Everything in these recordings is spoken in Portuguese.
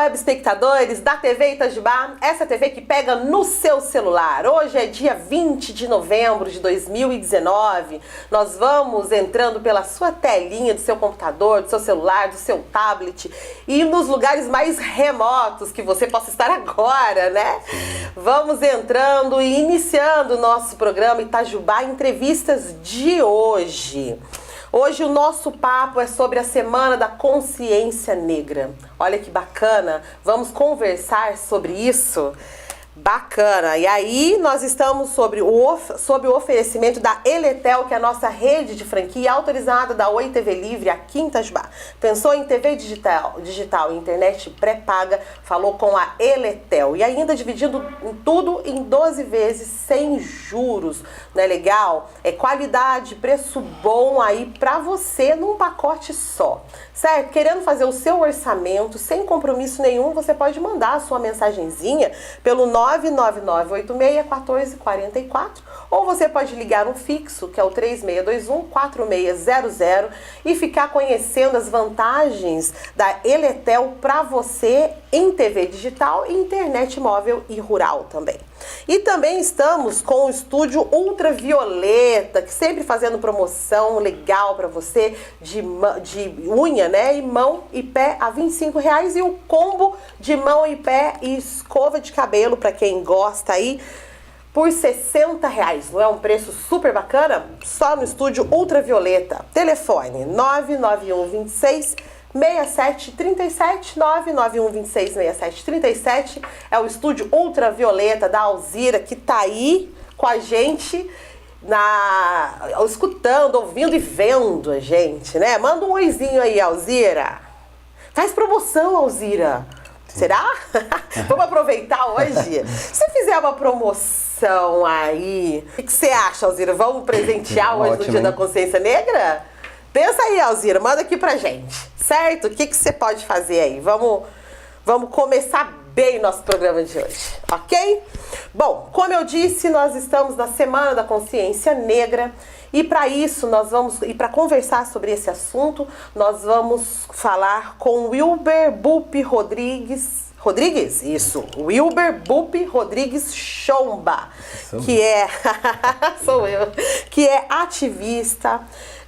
web espectadores da TV Itajubá, essa TV que pega no seu celular. Hoje é dia 20 de novembro de 2019. Nós vamos entrando pela sua telinha do seu computador, do seu celular, do seu tablet e nos lugares mais remotos que você possa estar agora, né? Vamos entrando e iniciando o nosso programa Itajubá Entrevistas de hoje. Hoje o nosso papo é sobre a Semana da Consciência Negra. Olha que bacana, vamos conversar sobre isso. Bacana. E aí nós estamos sob o oferecimento da Eletel, que é a nossa rede de franquia autorizada da Oi TV Livre aqui em Itajubá. Pensou em TV digital e internet pré-paga, falou com a Eletel. E ainda dividindo tudo em 12 vezes sem juros. Não é legal? É qualidade, preço bom aí pra você num pacote só. Certo? Querendo fazer o seu orçamento sem compromisso nenhum, você pode mandar a sua mensagenzinha pelo 99986-1444 ou você pode ligar um fixo, que é o 3621-4600 e ficar conhecendo as vantagens da Eletel para você em TV digital, internet móvel e rural também. E também estamos com o estúdio Ultravioleta, que sempre fazendo promoção legal para você de unha, né? E mão e pé a R$25 e o combo de mão e pé e escova de cabelo para quem gosta aí por R$60. Não é um preço super bacana? Só no estúdio Ultravioleta. Telefone 99126-6737, 99126-6737, é o estúdio Ultravioleta da Alzira, que tá aí com a gente, escutando, ouvindo e vendo a gente, né? Manda um oizinho aí, Alzira. Faz promoção, Alzira. Será? Vamos aproveitar hoje? Se fizer uma promoção aí, o que você acha, Alzira? Vamos presentear hoje no Dia da Consciência Negra? Pensa aí, Alzira, manda aqui pra gente, certo? O que você pode fazer aí? Vamos começar bem nosso programa de hoje, ok? Bom, como eu disse, nós estamos na Semana da Consciência Negra e para isso para conversar sobre esse assunto, nós vamos falar com Wilber Bupi Rodrigues, isso, Wilber Bupi Rodrigues Chomba, que é ativista,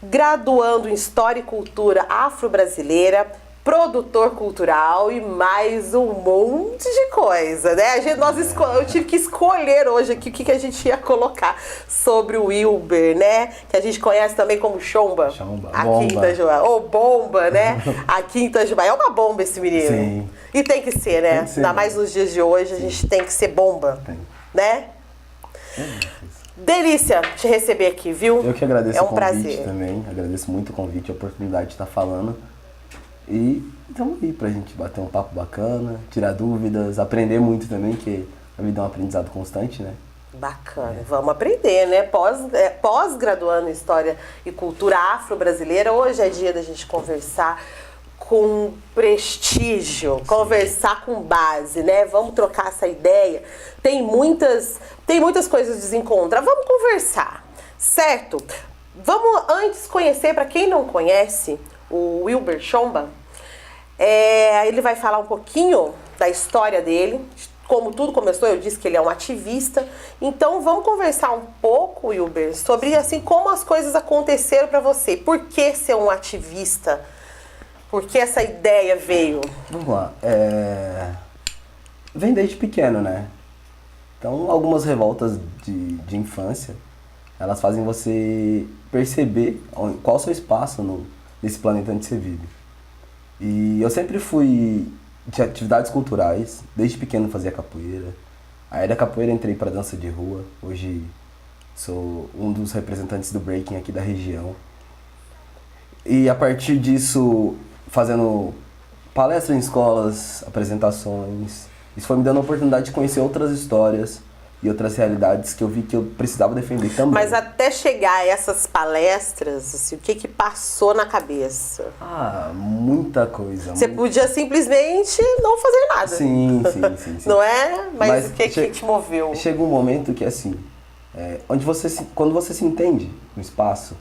graduando em História e Cultura Afro-Brasileira, produtor cultural e mais um monte de coisa, né? Eu tive que escolher hoje aqui o que a gente ia colocar sobre o Wilber, né? Que a gente conhece também como Chomba. Aqui em Itajubá. Ou Bomba, né? Aqui em Itajubá. É uma bomba esse menino. Sim. E tem que ser, né? Ainda mais nos dias de hoje, a gente tem que ser bomba. Né? Delícia te receber aqui, viu? Eu que agradeço o convite prazer. Também. Agradeço muito o convite, a oportunidade de estar falando. E estamos aí pra gente bater um papo bacana, tirar dúvidas, aprender muito também, que a vida é um aprendizado constante, né? Bacana, vamos aprender, né? Pós-graduando em História e Cultura Afro-Brasileira, hoje é dia da gente conversar com prestígio, conversar com base, né? Vamos trocar essa ideia. Tem muitas coisas de desencontrar, vamos conversar, certo? Vamos antes conhecer, para quem não conhece, o Wilber Chomba. Ele vai falar um pouquinho da história dele, como tudo começou. Eu disse que ele é um ativista. Então vamos conversar um pouco, Wilber, sobre assim como as coisas aconteceram para você. Por que ser um ativista? Por que essa ideia veio? Vamos lá. Vem desde pequeno, né? Então algumas revoltas de infância, elas fazem você perceber qual é o seu espaço nesse planeta onde você vive. E eu sempre fui de atividades culturais, desde pequeno fazia capoeira. Aí da capoeira entrei para dança de rua, hoje sou um dos representantes do breaking aqui da região. E a partir disso, fazendo palestras em escolas, apresentações, isso foi me dando a oportunidade de conhecer outras histórias e outras realidades que eu vi que eu precisava defender também. Mas até chegar a essas palestras, assim, o que passou na cabeça? Muita coisa. Você podia simplesmente não fazer nada. Sim. Não é? Mas o que te moveu? Chega um momento que, assim, quando você se entende no espaço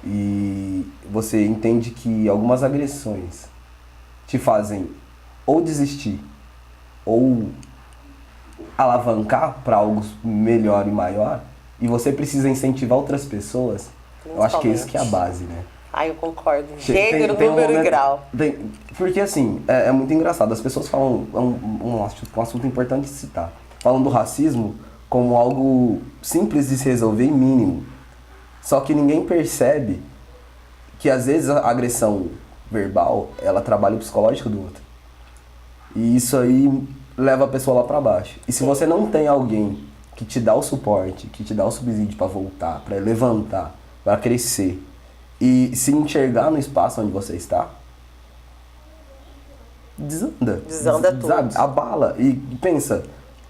e você entende que algumas agressões te fazem ou desistir ou alavancar para algo melhor e maior, e você precisa incentivar outras pessoas, eu acho que é isso que é a base, né? Ah, eu concordo. Gênero, número e grau. Porque assim, é muito engraçado. As pessoas falam, um assunto importante de citar. Falam do racismo como algo simples de se resolver e mínimo. Só que ninguém percebe que às vezes a agressão verbal, ela trabalha o psicológico do outro. E isso aí leva a pessoa lá pra baixo. E se você não tem alguém que te dá o suporte, que te dá o subsídio pra voltar, pra levantar, pra crescer, e se enxergar no espaço onde você está, desanda. Desanda tudo. Sabe? Abala. E pensa,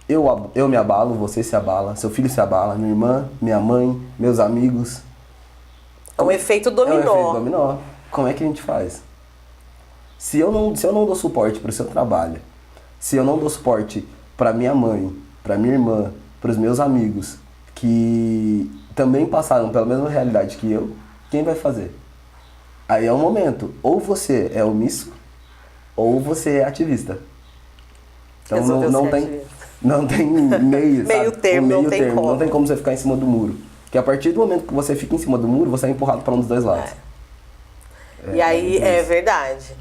eu me abalo, você se abala, seu filho se abala, minha irmã, minha mãe, meus amigos. É um efeito dominó. É um efeito dominó. Como é que a gente faz? Se eu não dou suporte pro seu trabalho, se eu não dou suporte pra minha mãe, pra minha irmã, pros meus amigos, que também passaram pela mesma realidade que eu, quem vai fazer? Aí é o momento. Ou você é omisso, ou você é ativista. Então não tem meio, meio termo, meio não tem termo. como. Não tem como você ficar em cima do muro. Porque a partir do momento que você fica em cima do muro, você é empurrado para um dos dois lados. E aí, é verdade.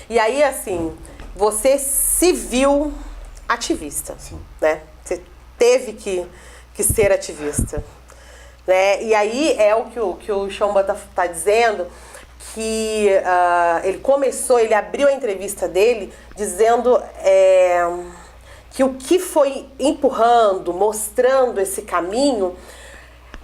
E aí, assim, você se viu ativista, Sim. né? Você teve que ser ativista. Né? E aí é o que o Chomba tá dizendo, que ele abriu a entrevista dele dizendo que o que foi empurrando, mostrando esse caminho,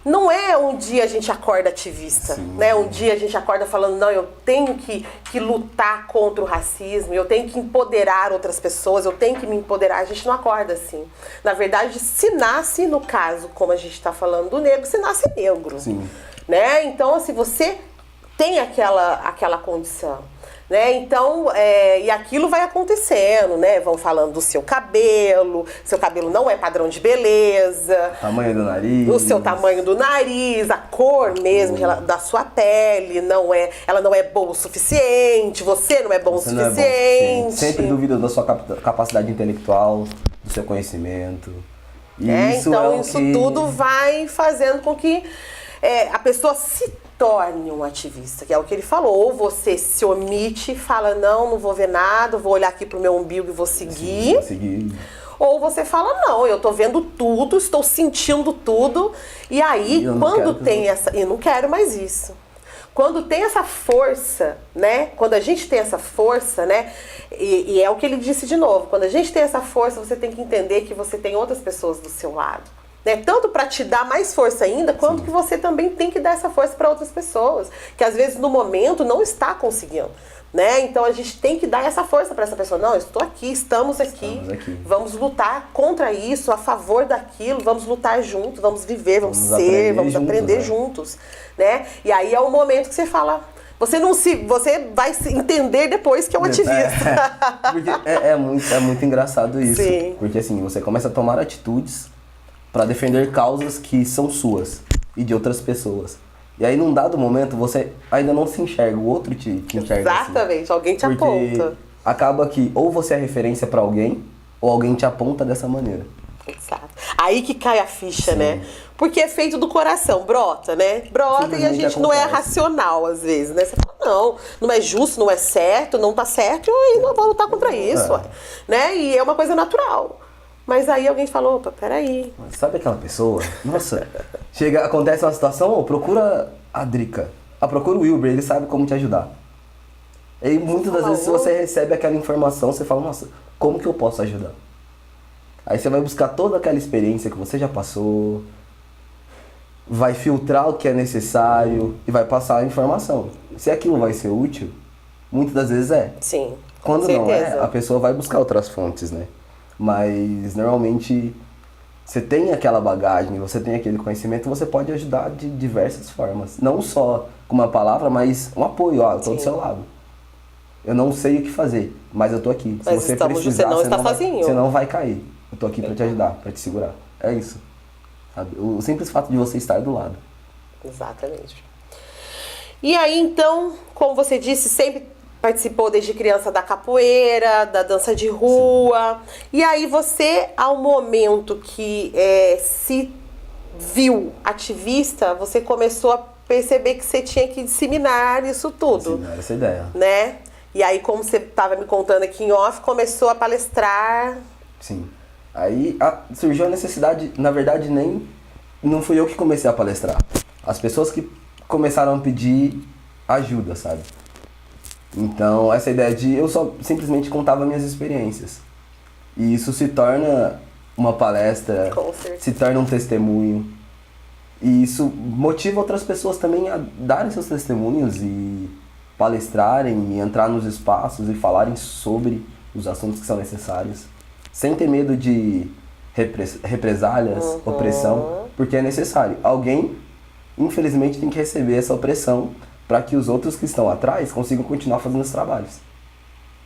não é um dia a gente acorda ativista, né? Um dia a gente acorda falando, não, eu tenho que lutar contra o racismo, eu tenho que empoderar outras pessoas, eu tenho que me empoderar. A gente não acorda assim. Na verdade, se nasce, no caso, como a gente está falando do negro, se nasce negro. Sim. Né? Então, assim, você tem aquela condição. Né? Então, e aquilo vai acontecendo, né? Vão falando do seu cabelo não é padrão de beleza. Tamanho do nariz. O seu tamanho do nariz, a cor mesmo da sua pele, ela não é boa o suficiente, você não é bom o suficiente. Sempre duvida da sua capacidade intelectual, do seu conhecimento. E então isso tudo vai fazendo com que a pessoa se torne um ativista, que é o que ele falou. Ou você se omite, fala, não vou ver nada, vou olhar aqui pro meu umbigo e vou seguir. Sim, vou seguir. Ou você fala, não, eu tô vendo tudo, estou sentindo tudo. E aí, quando tem essa... E não quero mais isso. Quando tem essa força, né? Quando a gente tem essa força, né? E é o que ele disse de novo. Quando a gente tem essa força, você tem que entender que você tem outras pessoas do seu lado. Né? Tanto para te dar mais força ainda, quanto que você também tem que dar essa força para outras pessoas, que às vezes no momento não está conseguindo. Né? Então a gente tem que dar essa força para essa pessoa. Não, eu estou aqui, estamos aqui, vamos lutar contra isso, a favor daquilo, vamos lutar juntos, vamos viver, vamos aprender juntos. Né? E aí é o momento que você fala... Você vai se entender depois que é um ativista. Porque é muito engraçado isso. Sim. Porque assim, você começa a tomar atitudes para defender causas que são suas e de outras pessoas. E aí, num dado momento, você ainda não se enxerga, o outro te enxerga. Exatamente, assim. Alguém te aponta. Acaba que ou você é referência para alguém, ou alguém te aponta dessa maneira. Exato. Aí que cai a ficha, né? Porque é feito do coração, brota, né? Brota e a gente não é racional, às vezes, né? Você fala, não é justo, não é certo, não tá certo, e não vou lutar contra isso, né? E é uma coisa natural. Mas aí alguém falou, opa, peraí. Sabe aquela pessoa? Nossa, acontece uma situação, procura a Drica. Procura o Wilber, ele sabe como te ajudar. E muitas das vezes, se você recebe aquela informação, você fala, nossa, como que eu posso ajudar? Aí você vai buscar toda aquela experiência que você já passou, vai filtrar o que é necessário e vai passar a informação. Se aquilo vai ser útil, muitas das vezes é. Sim, quando não é, a pessoa vai buscar outras fontes, né? Mas normalmente você tem aquela bagagem, você tem aquele conhecimento, você pode ajudar de diversas formas. Não só com uma palavra, mas um apoio. Eu tô do seu lado. Eu não sei o que fazer, mas eu tô aqui. Se mas você precisar, você não está sozinho. Você não vai cair. Eu tô aqui para te ajudar, para te segurar. É isso. Sabe? O simples fato de você estar do lado. Exatamente. E aí, então, como você disse, sempre participou desde criança da capoeira, da dança de rua. E aí você, ao momento que se viu ativista, você começou a perceber que você tinha que disseminar isso tudo. Sim, essa é a ideia. Né? E aí, como você estava me contando aqui em off, começou a palestrar. Sim. Aí surgiu a necessidade, na verdade não fui eu que comecei a palestrar. As pessoas que começaram a pedir ajuda, sabe? Então, essa ideia de eu só simplesmente contava minhas experiências. E isso se torna uma palestra, se torna um testemunho. E isso motiva outras pessoas também a darem seus testemunhos e palestrarem e entrar nos espaços e falarem sobre os assuntos que são necessários, sem ter medo de represálias, opressão, porque é necessário. Alguém, infelizmente, tem que receber essa opressão para que os outros que estão atrás consigam continuar fazendo os trabalhos.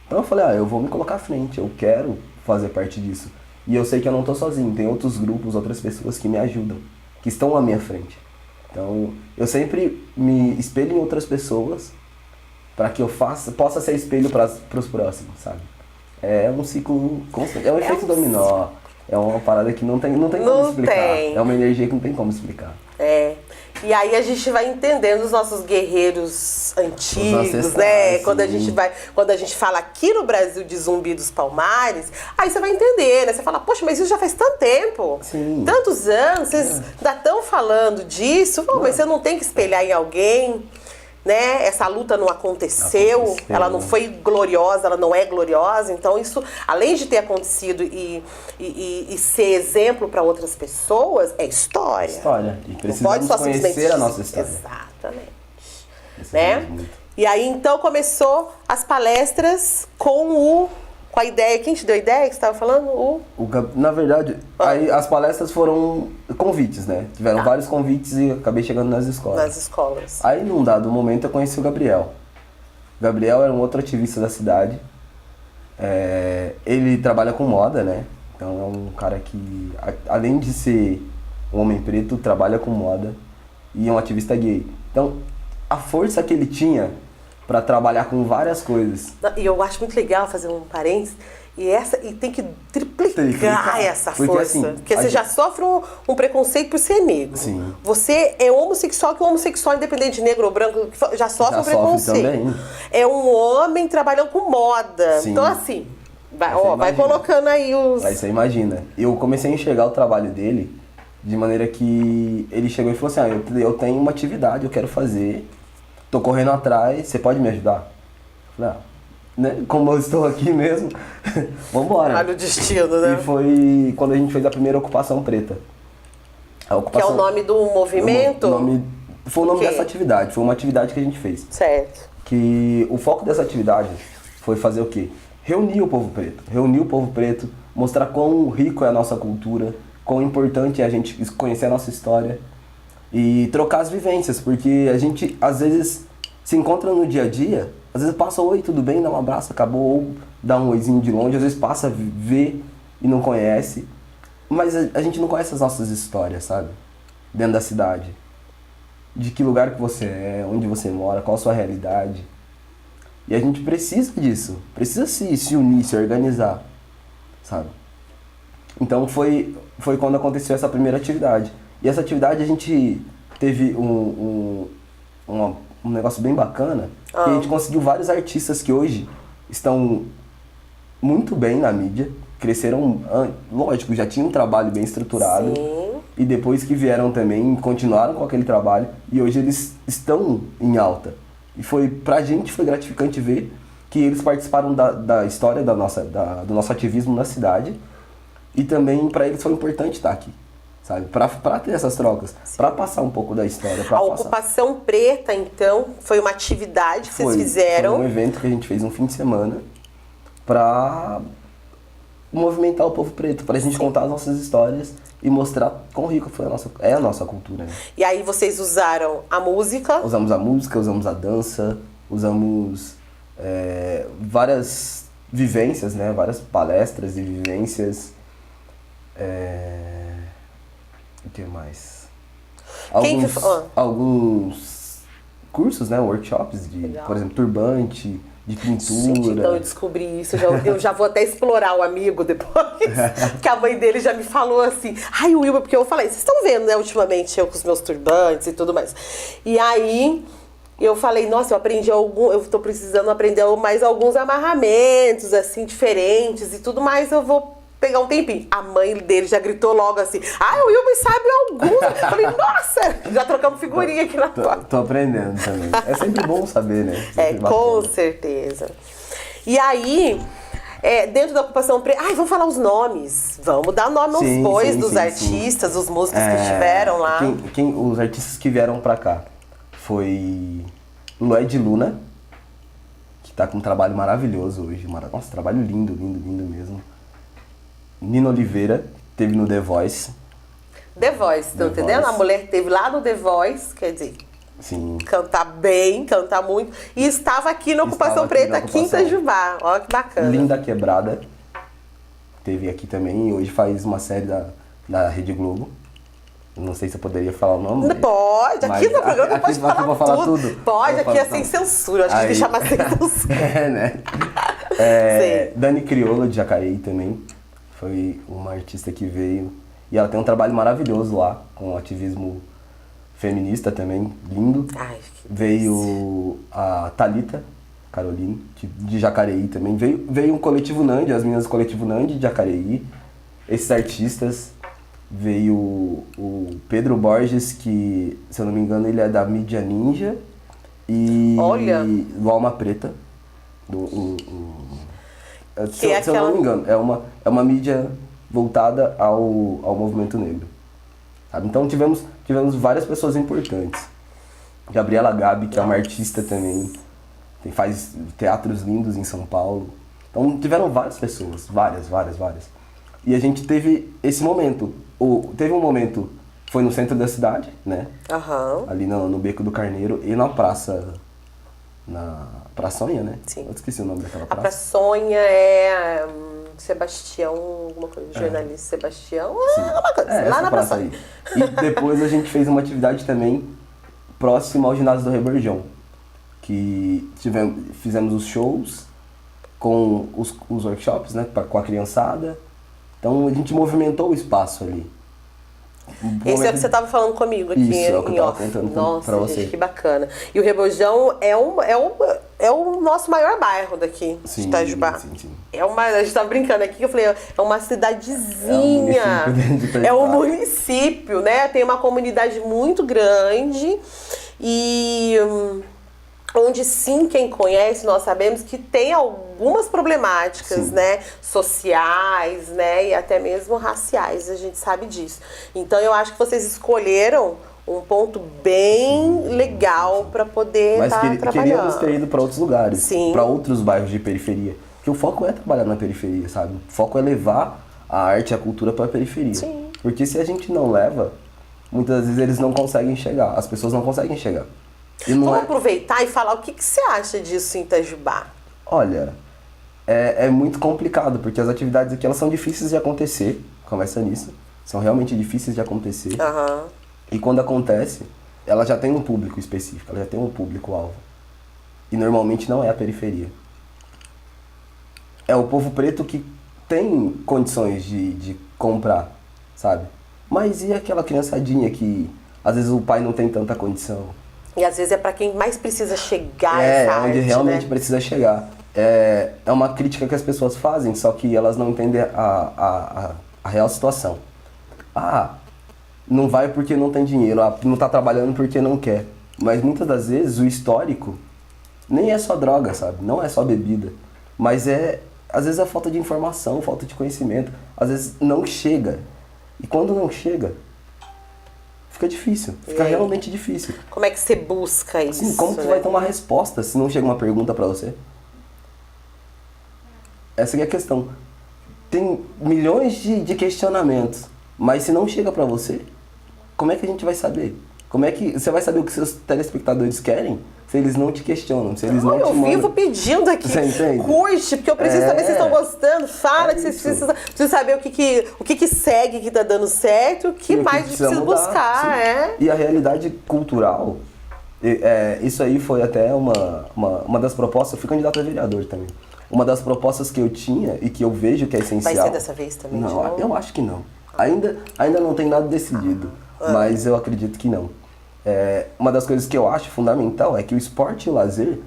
Então eu falei, eu vou me colocar à frente, eu quero fazer parte disso. E eu sei que eu não estou sozinho, tem outros grupos, outras pessoas que me ajudam, que estão à minha frente. Então eu sempre me espelho em outras pessoas para que eu possa ser espelho para os próximos, sabe? É um ciclo constante, é um efeito dominó, é uma parada que não tem como explicar. É uma energia que não tem como explicar. E aí a gente vai entendendo os nossos guerreiros antigos, né? Quando a gente fala aqui no Brasil de Zumbi dos Palmares, aí você vai entender, né? Você fala, poxa, mas isso já faz tanto tempo, tantos anos, vocês ainda estão falando disso, mas você não tem que espelhar em alguém, né? Essa luta não aconteceu, ela não foi gloriosa, ela não é gloriosa. Então isso, além de ter acontecido e ser exemplo para outras pessoas, é história. E precisamos conhecer a nossa história. Exatamente. Né? E aí então começou as palestras com a ideia. Quem te deu a ideia que você estava falando? Na verdade, aí as palestras foram convites, né? Tiveram vários convites e acabei chegando nas escolas. Aí, num dado momento, eu conheci o Gabriel. O Gabriel era um outro ativista da cidade. Ele trabalha com moda, né? Então é um cara que, além de ser um homem preto, trabalha com moda e é um ativista gay. Então, a força que ele tinha para trabalhar com várias coisas. E eu acho muito legal fazer um parênteses, e tem que triplicar essa força. Assim, porque você já sofre um preconceito por ser negro. Sim. Você é homossexual, que o homossexual, independente de negro ou branco, já sofre um preconceito. Também. É um homem trabalhando com moda. Sim. Então, assim, vai colocando aí os... Aí você imagina. Eu comecei a enxergar o trabalho dele de maneira que ele chegou e falou assim, eu tenho uma atividade, eu quero fazer... Tô correndo atrás, você pode me ajudar? Falei, né? Como eu estou aqui mesmo, vambora. Olha o destino, né? E foi quando a gente fez a primeira ocupação preta. Que é o nome do movimento? Foi o nome dessa atividade, foi uma atividade que a gente fez. Certo. Que o foco dessa atividade foi fazer o quê? Reunir o povo preto, mostrar quão rico é a nossa cultura, quão importante é a gente conhecer a nossa história. E trocar as vivências, porque a gente às vezes se encontra no dia a dia, às vezes passa oi, tudo bem, dá um abraço, acabou, ou dá um oizinho de longe, às vezes passa, vê e não conhece, mas a gente não conhece as nossas histórias, sabe? Dentro da cidade. De que lugar que você é, onde você mora, qual a sua realidade. E a gente precisa disso, precisa se unir, se organizar, sabe? Então foi quando aconteceu essa primeira atividade. E essa atividade a gente teve um negócio bem bacana, que a gente conseguiu vários artistas que hoje estão muito bem na mídia, cresceram, lógico, já tinham um trabalho bem estruturado. Sim. E depois que vieram também, continuaram com aquele trabalho e hoje eles estão em alta. E pra gente foi gratificante ver que eles participaram da história do nosso ativismo na cidade e também para eles foi importante estar aqui. Sabe? Pra ter essas trocas, para passar um pouco da história. Ocupação Preta, então, foi uma atividade que vocês fizeram. Foi um evento que a gente fez um fim de semana para movimentar o povo preto, pra gente contar as nossas histórias e mostrar quão rico foi a nossa cultura. Né? E aí vocês usaram a música? Usamos a música, usamos a dança, usamos várias vivências, né? Várias palestras e vivências. O que mais? Alguns cursos, né? Workshops de, por exemplo, turbante, de Gente, então pintura. eu descobri isso. Eu já vou até explorar o amigo depois. Porque a mãe dele já me falou assim. Ai, Wilber, porque eu falei, vocês estão vendo, né, ultimamente, eu com os meus turbantes e tudo mais. E aí eu falei, nossa, eu tô precisando aprender mais alguns amarramentos, assim, diferentes e tudo mais, eu vou pegar um tempinho. A mãe dele já gritou logo assim, o Wilber sabe alguns. Eu falei, nossa, já trocamos figurinha aqui na porta. Tô aprendendo também. É sempre bom saber, né? Sempre Com bacana. certeza. E aí, dentro da ocupação preta... vamos falar os nomes. Vamos dar nome aos bois dos artistas, os músicos que estiveram lá. Os artistas que vieram pra cá foi Lued Luna, que tá com um trabalho maravilhoso hoje. Nossa, trabalho lindo, lindo, lindo mesmo. Nina Oliveira, teve no The Voice. The Voice, estão entendendo? Voice. A mulher teve lá no The Voice, quer dizer, Sim. cantar bem, cantar muito. E estava aqui na Ocupação Preta, aqui em Itajubá. Olha que bacana. Linda Quebrada, teve aqui também. E hoje faz uma série da Rede Globo. Não sei se eu poderia falar o nome. Pode, aqui no programa pode falar tudo. Pode, aqui é sem censura. Acho que tem que chamar sem censura. Né? Dani Crioula, de Jacareí também. Foi uma artista que veio. E ela tem um trabalho maravilhoso lá, com ativismo feminista também, lindo. Ai, veio a Thalita Caroline, de Jacareí também. Veio um coletivo Nandi, as meninas do coletivo Nandi de Jacareí. Esses artistas. Veio o Pedro Borges, que, se eu não me engano, ele é da Mídia Ninja. E Olha. do Alma Preta. Se eu não me engano, é uma mídia voltada ao movimento negro. Sabe? Então tivemos várias pessoas importantes. Gabriela Gabi, que é uma artista também, faz teatros lindos em São Paulo. Então tiveram várias pessoas, várias. E a gente teve esse momento. Teve um momento, foi no centro da cidade, né? Aham. Ali no Beco do Carneiro e na praça, na Praçonha, né? Sim. Eu esqueci o nome daquela A praça. Praçonha é Sebastião, alguma coisa, jornalista Sebastião, uma coisa, lá na praça Praçonha. aí. E depois a gente fez uma atividade também próxima ao ginásio do Reborjão, que fizemos os shows com os workshops, né, com a criançada. Então a gente movimentou o espaço ali. Esse é o que você estava falando comigo aqui Isso, é o que eu tava off. contando Nossa, pra você. gente, que bacana. E o Rebojão é o nosso maior bairro daqui de Itajubá. Sim. A gente tava brincando aqui que eu falei, é uma cidadezinha. É um município, né? Tem uma comunidade muito grande e onde sim, quem conhece, nós sabemos que tem algumas problemáticas, né, sociais, né, e até mesmo raciais, a gente sabe disso. Então eu acho que vocês escolheram um ponto bem legal para poder estar trabalhando. Mas queríamos ter ido para outros lugares, para outros bairros de periferia. Porque o foco é trabalhar na periferia, sabe? O foco é levar a arte e a cultura para a periferia. Sim. Porque se a gente não leva, muitas vezes eles não conseguem chegar, as pessoas não conseguem chegar. Vamos aproveitar e falar o que você acha disso em Itajubá? Olha, é muito complicado, porque as atividades aqui elas são difíceis de acontecer, começa nisso, são realmente difíceis de acontecer. Uhum. E quando acontece, ela já tem um público específico, ela já tem um público-alvo. E normalmente não é a periferia. É o povo preto que tem condições de comprar, sabe? Mas e aquela criançadinha que às vezes o pai não tem tanta condição? E às vezes é para quem mais precisa chegar a essa arte, onde realmente né? precisa chegar. É uma crítica que as pessoas fazem, só que elas não entendem a real situação. Não vai porque não tem dinheiro, não tá trabalhando porque não quer. Mas muitas das vezes o histórico nem é só droga, sabe? Não é só bebida. Mas às vezes é falta de informação, falta de conhecimento. Às vezes não chega. E quando não chega, fica difícil, fica realmente difícil. Como é que você busca isso? Sim, como que vai ter uma resposta se não chega uma pergunta pra você? Essa é a questão. Tem milhões de questionamentos, mas se não chega pra você, como é que a gente vai saber? Como é que você vai saber o que seus telespectadores querem se eles não te questionam, se eles não te mandam? Eu vivo pedindo aqui, curte, porque eu preciso saber se vocês estão gostando, fala que vocês precisam saber o que segue, que tá dando certo, o que mais precisa buscar. E a realidade cultural Isso aí foi até uma das propostas, eu fui candidato a vereador também. Uma das propostas que eu tinha e que eu vejo que é essencial... Vai ser dessa vez também? Não, eu acho que não. Ainda não tem nada decidido, mas eu acredito que não. Uma das coisas que eu acho fundamental é que o esporte e o lazer,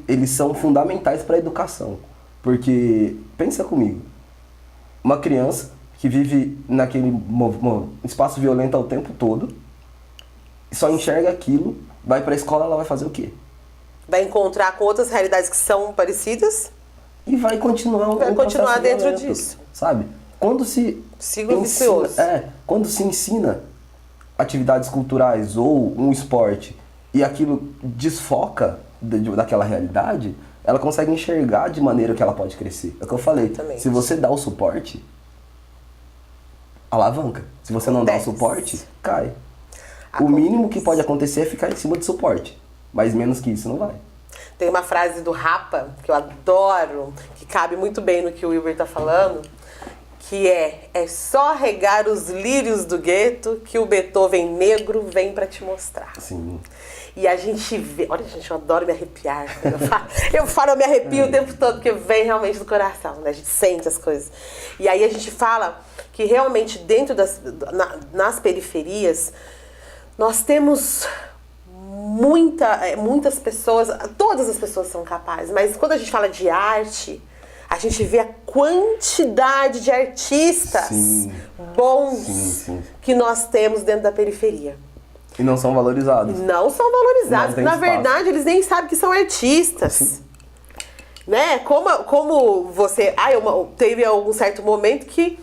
eles são fundamentais para a educação. Porque, pensa comigo, uma criança que vive naquele espaço violento o tempo todo, só enxerga aquilo, vai para a escola, ela vai fazer o quê? Vai encontrar com outras realidades que são parecidas? E vai continuar dentro violento, disso. Sabe? Quando se quando se ensina atividades culturais ou um esporte e aquilo desfoca daquela realidade, ela consegue enxergar de maneira que ela pode crescer. É o que eu falei. Exatamente. Se você dá o suporte, alavanca. Se você não dá o suporte, cai. O mínimo que pode acontecer é ficar em cima do suporte. Mas menos que isso não vai. Tem uma frase do Rapa, que eu adoro, que cabe muito bem no que o Wilber tá falando, que é só regar os lírios do gueto que o Beethoven negro vem pra te mostrar. Sim. E a gente vê... Olha, gente, eu adoro me arrepiar. Eu me arrepio o tempo todo, porque vem realmente do coração, né? A gente sente as coisas. E aí a gente fala que realmente dentro nas periferias, nós temos muitas pessoas, todas as pessoas são capazes, mas quando a gente fala de arte, a gente vê a quantidade de artistas bons que nós temos dentro da periferia. E não são valorizados. Não são valorizados. Na espaço. verdade, eles nem sabem que são artistas. Sim. Né? Como você... teve algum certo momento que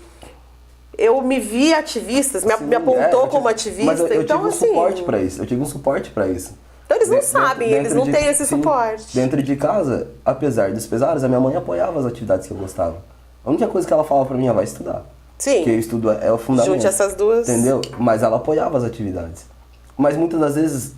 eu me vi ativistas, me apontou como ativista. Mas eu então, tive um suporte pra isso. Eu tive um suporte pra isso. Então eles não sabem, eles não têm esse suporte. Dentro de casa, apesar dos pesares, a minha mãe apoiava as atividades que eu gostava. A única coisa que ela falava pra mim é vai estudar. Sim. Porque o estudo é o fundamento. Junte essas duas. Entendeu? Mas ela apoiava as atividades. Mas muitas das vezes,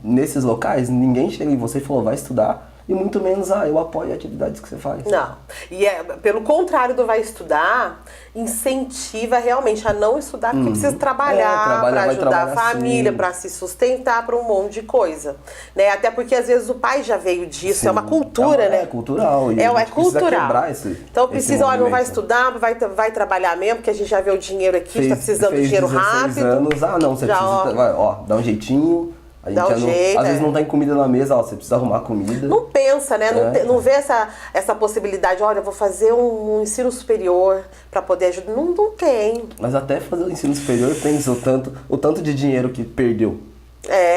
nesses locais, ninguém chega em você e falou, vai estudar. E muito menos, eu apoio atividades que você faz. Não. E pelo contrário do vai estudar, incentiva realmente a não estudar, porque precisa trabalhar para ajudar a família, para se sustentar, para um monte de coisa. Né? Até porque às vezes o pai já veio disso, é uma cultura, né? É cultural. E é cultural. Quebrar então precisa, não vai estudar, vai trabalhar mesmo, porque a gente já vê o dinheiro aqui, está precisando de dinheiro rápido. Anos, não, você precisa, dá um jeitinho. A gente às vezes não tem comida na mesa, você precisa arrumar comida. Não pensa, né? Não vê essa possibilidade, olha, eu vou fazer um ensino superior para poder ajudar. Não tem. Mas até fazer o ensino superior, pensa o tanto de dinheiro que perdeu.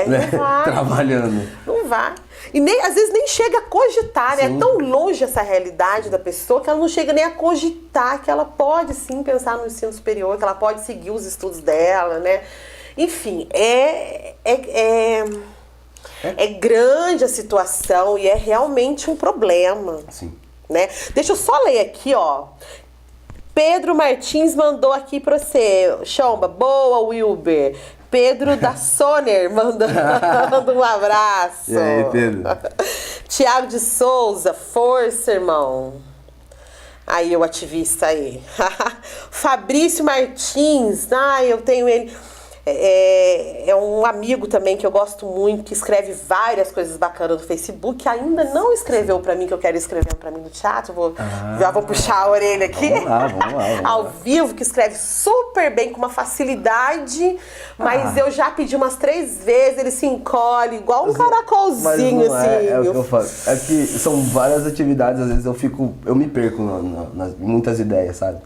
Não vai. Trabalhando. Não vai. E às vezes nem chega a cogitar, né? É tão longe essa realidade da pessoa que ela não chega nem a cogitar que ela pode sim pensar no ensino superior, que ela pode seguir os estudos dela, né? Enfim, é grande a situação e é realmente um problema. Sim. Né? Deixa eu só ler aqui, ó. Pedro Martins mandou aqui pra você. Chomba, boa, Wilber. Pedro da Soner manda um abraço. E aí, Pedro? Tiago de Souza, força, irmão. Aí, o ativista aí. Fabrício Martins, eu tenho ele... É um amigo também que eu gosto muito, que escreve várias coisas bacanas no Facebook, que ainda não escreveu pra mim, que eu quero escrever pra mim no chat. Já vou puxar a orelha aqui. Vamos lá. Ao vivo, que escreve super bem, com uma facilidade, mas eu já pedi umas 3 vezes, ele se encolhe, igual um caracolzinho, assim. É o que eu falo. É que são várias atividades, às vezes eu me perco em muitas ideias, sabe?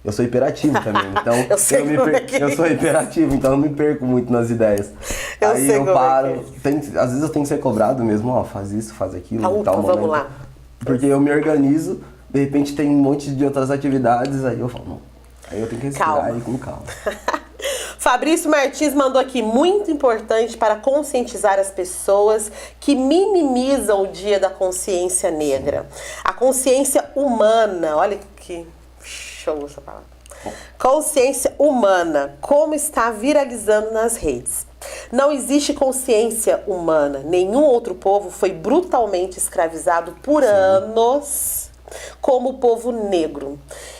Eu sou hiperativo também, então eu sou hiperativo, então eu me perco muito nas ideias. Aí eu paro, às vezes eu tenho que ser cobrado mesmo, faz isso, faz aquilo, tal momento. Vamos lá. Porque eu me organizo, de repente tem um monte de outras atividades, aí eu falo, não. Aí eu tenho que respirar e com calma. Fabrício Martins mandou aqui, muito importante para conscientizar as pessoas que minimizam o Dia da Consciência Negra. A consciência humana, olha que... essa palavra. Consciência humana, como está viralizando nas redes. Não existe consciência humana. Nenhum outro povo foi brutalmente escravizado por anos como o povo negro.